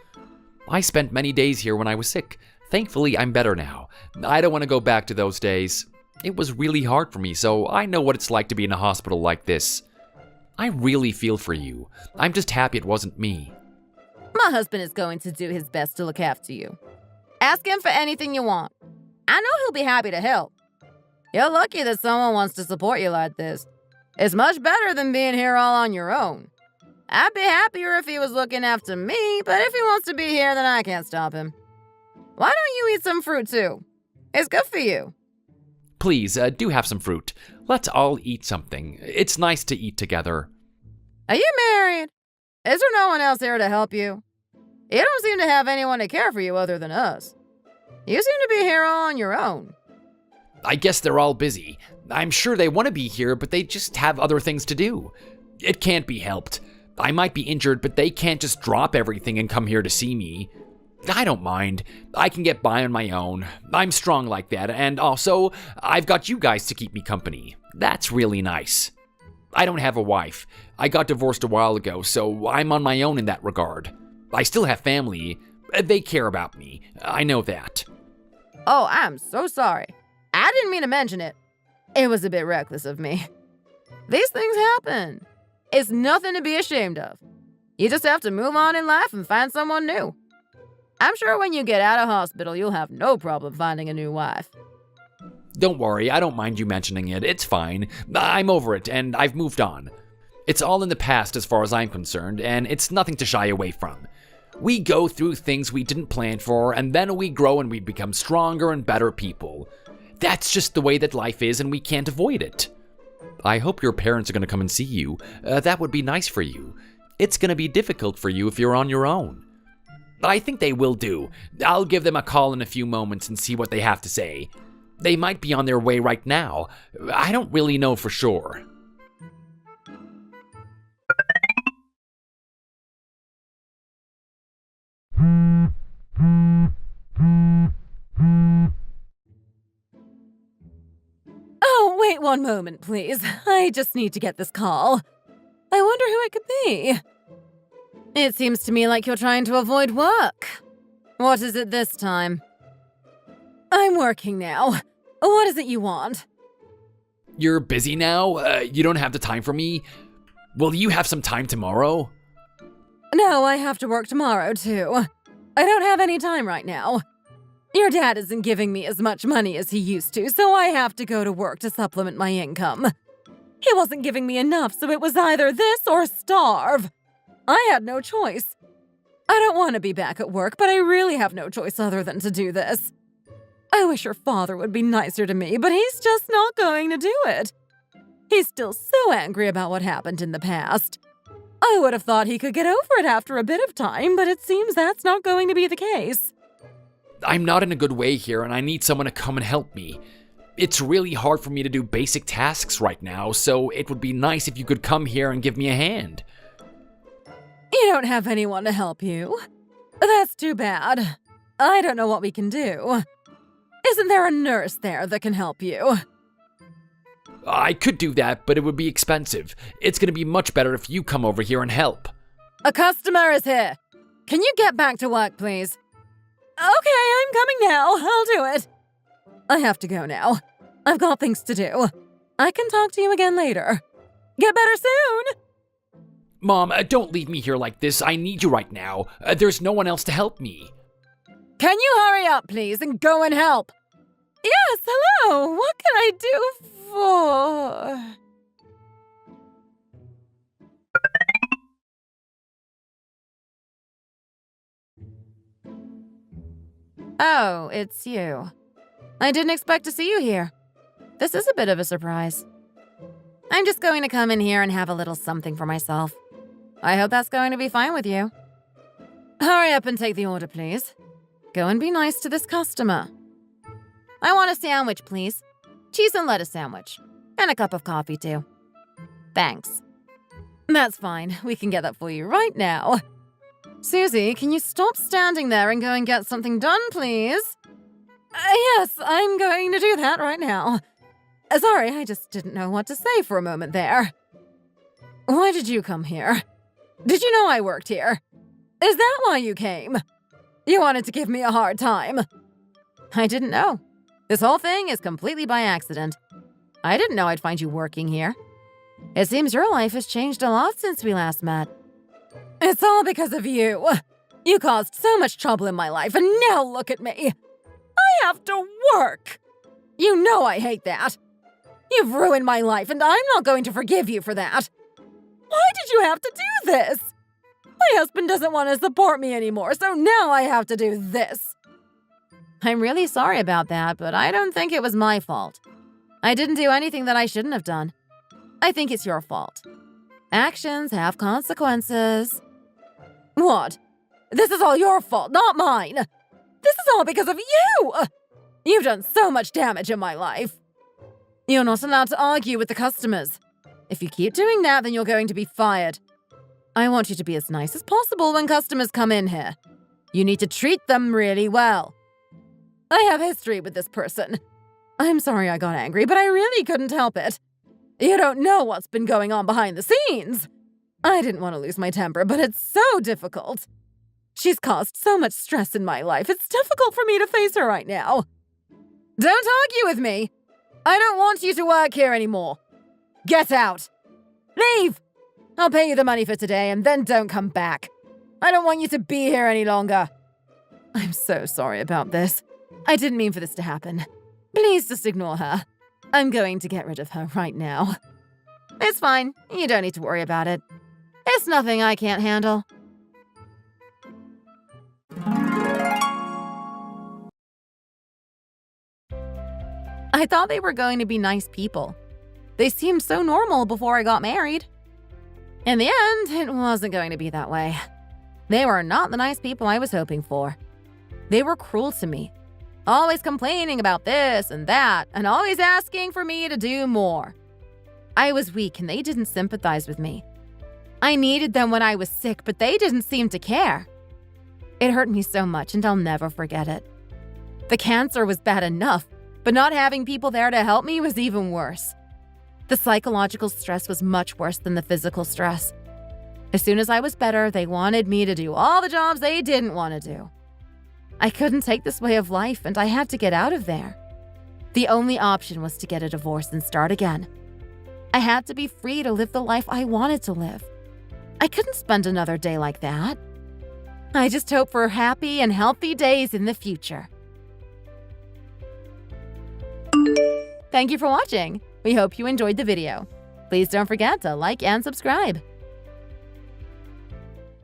S1: I spent many days here when I was sick. Thankfully, I'm better now. I don't want to go back to those days. It was really hard for me, so I know what it's like to be in a hospital like this. I really feel for you. I'm just happy it wasn't me.
S2: My husband is going to do his best to look after you. Ask him for anything you want. I know he'll be happy to help. You're lucky that someone wants to support you like this. It's much better than being here all on your own. I'd be happier if he was looking after me, but if he wants to be here, then I can't stop him. Why don't you eat some fruit too? It's good for you.
S1: Please, do have some fruit. Let's all eat something. It's nice to eat together.
S2: Are you married? Is there no one else here to help you? You don't seem to have anyone to care for you other than us. You seem to be here all on your own.
S1: I guess they're all busy. I'm sure they want to be here, but they just have other things to do. It can't be helped. I might be injured, but they can't just drop everything and come here to see me. I don't mind. I can get by on my own. I'm strong like that, and also, I've got you guys to keep me company. That's really nice. I don't have a wife. I got divorced a while ago, so I'm on my own in that regard. I still have family. They care about me. I know that.
S2: Oh, I'm so sorry. I didn't mean to mention it. It was a bit reckless of me. These things happen. It's nothing to be ashamed of. You just have to move on in life and find someone new. I'm sure when you get out of hospital, you'll have no problem finding a new wife.
S1: Don't worry, I don't mind you mentioning it. It's fine. I'm over it, and I've moved on. It's all in the past as far as I'm concerned, and it's nothing to shy away from. We go through things we didn't plan for, and then we grow and we become stronger and better people. That's just the way that life is, and we can't avoid it. I hope your parents are going to come and see you. That would be nice for you. It's going to be difficult for you if you're on your own. I think they will do. I'll give them a call in a few moments and see what they have to say. They might be on their way right now. I don't really know for sure.
S2: Oh, wait one moment, please. I just need to get this call. I wonder who it could be. It seems to me like you're trying to avoid work. What is it this time? I'm working now. What is it you want?
S1: You're busy now? You don't have the time for me? Will you have some time tomorrow?
S2: No, I have to work tomorrow, too. I don't have any time right now. Your dad isn't giving me as much money as he used to, so I have to go to work to supplement my income. He wasn't giving me enough, so it was either this or starve. I had no choice. I don't want to be back at work, but I really have no choice other than to do this. I wish your father would be nicer to me, but he's just not going to do it. He's still so angry about what happened in the past. I would have thought he could get over it after a bit of time, but it seems that's not going to be the case.
S1: I'm not in a good way here, and I need someone to come and help me. It's really hard for me to do basic tasks right now, so it would be nice if you could come here and give me a hand.
S2: You don't have anyone to help you. That's too bad. I don't know what we can do. Isn't there a nurse there that can help you?
S1: I could do that, but it would be expensive. It's going to be much better if you come over here and help.
S2: A customer is here. Can you get back to work, please? Okay, I'm coming now. I'll do it. I have to go now. I've got things to do. I can talk to you again later. Get better soon!
S1: Mom, don't leave me here like this. I need you right now. There's no one else to help me.
S2: Can you hurry up, please, and go and help? Yes, hello. What can I do for... Oh, it's you. I didn't expect to see you here. This is a bit of a surprise. I'm just going to come in here and have a little something for myself. I hope that's going to be fine with you. Hurry up and take the order, please. Go and be nice to this customer. I want a sandwich, please. Cheese and lettuce sandwich. And a cup of coffee, too. Thanks. That's fine. We can get that for you right now. Susie, can you stop standing there and go and get something done, please? Yes, I'm going to do that right now. Sorry, I just didn't know what to say for a moment there. Why did you come here? Did you know I worked here? Is that why you came? You wanted to give me a hard time. I didn't know. This whole thing is completely by accident. I didn't know I'd find you working here. It seems your life has changed a lot since we last met. It's all because of you. You caused so much trouble in my life, and now look at me. I have to work. You know I hate that. You've ruined my life, and I'm not going to forgive you for that. Why did you have to do this? My husband doesn't want to support me anymore, so now I have to do this. I'm really sorry about that, but I don't think it was my fault. I didn't do anything that I shouldn't have done. I think it's your fault. Actions have consequences. What? This is all your fault, not mine. This is all because of you. You've done so much damage in my life. You're not allowed to argue with the customers. If you keep doing that, then you're going to be fired. I want you to be as nice as possible when customers come in here. You need to treat them really well. I have history with this person. I'm sorry I got angry, but I really couldn't help it. You don't know what's been going on behind the scenes. I didn't want to lose my temper, but it's so difficult. She's caused so much stress in my life. It's difficult for me to face her right now. Don't argue with me. I don't want you to work here anymore. Get out. Leave. I'll pay you the money for today and then don't come back. I don't want you to be here any longer. I'm so sorry about this. I didn't mean for this to happen. Please just ignore her. I'm going to get rid of her right now. It's fine. You don't need to worry about it. It's nothing I can't handle. I thought they were going to be nice people. They seemed so normal before I got married. In the end, it wasn't going to be that way. They were not the nice people I was hoping for. They were cruel to me, always complaining about this and that, and always asking for me to do more. I was weak and they didn't sympathize with me. I needed them when I was sick, but they didn't seem to care. It hurt me so much and I'll never forget it. The cancer was bad enough, but not having people there to help me was even worse. The psychological stress was much worse than the physical stress. As soon as I was better, they wanted me to do all the jobs they didn't want to do. I couldn't take this way of life and I had to get out of there. The only option was to get a divorce and start again. I had to be free to live the life I wanted to live. I couldn't spend another day like that. I just hope for happy and healthy days in the future. Thank you for watching. We hope you enjoyed the video. Please don't forget to like and subscribe.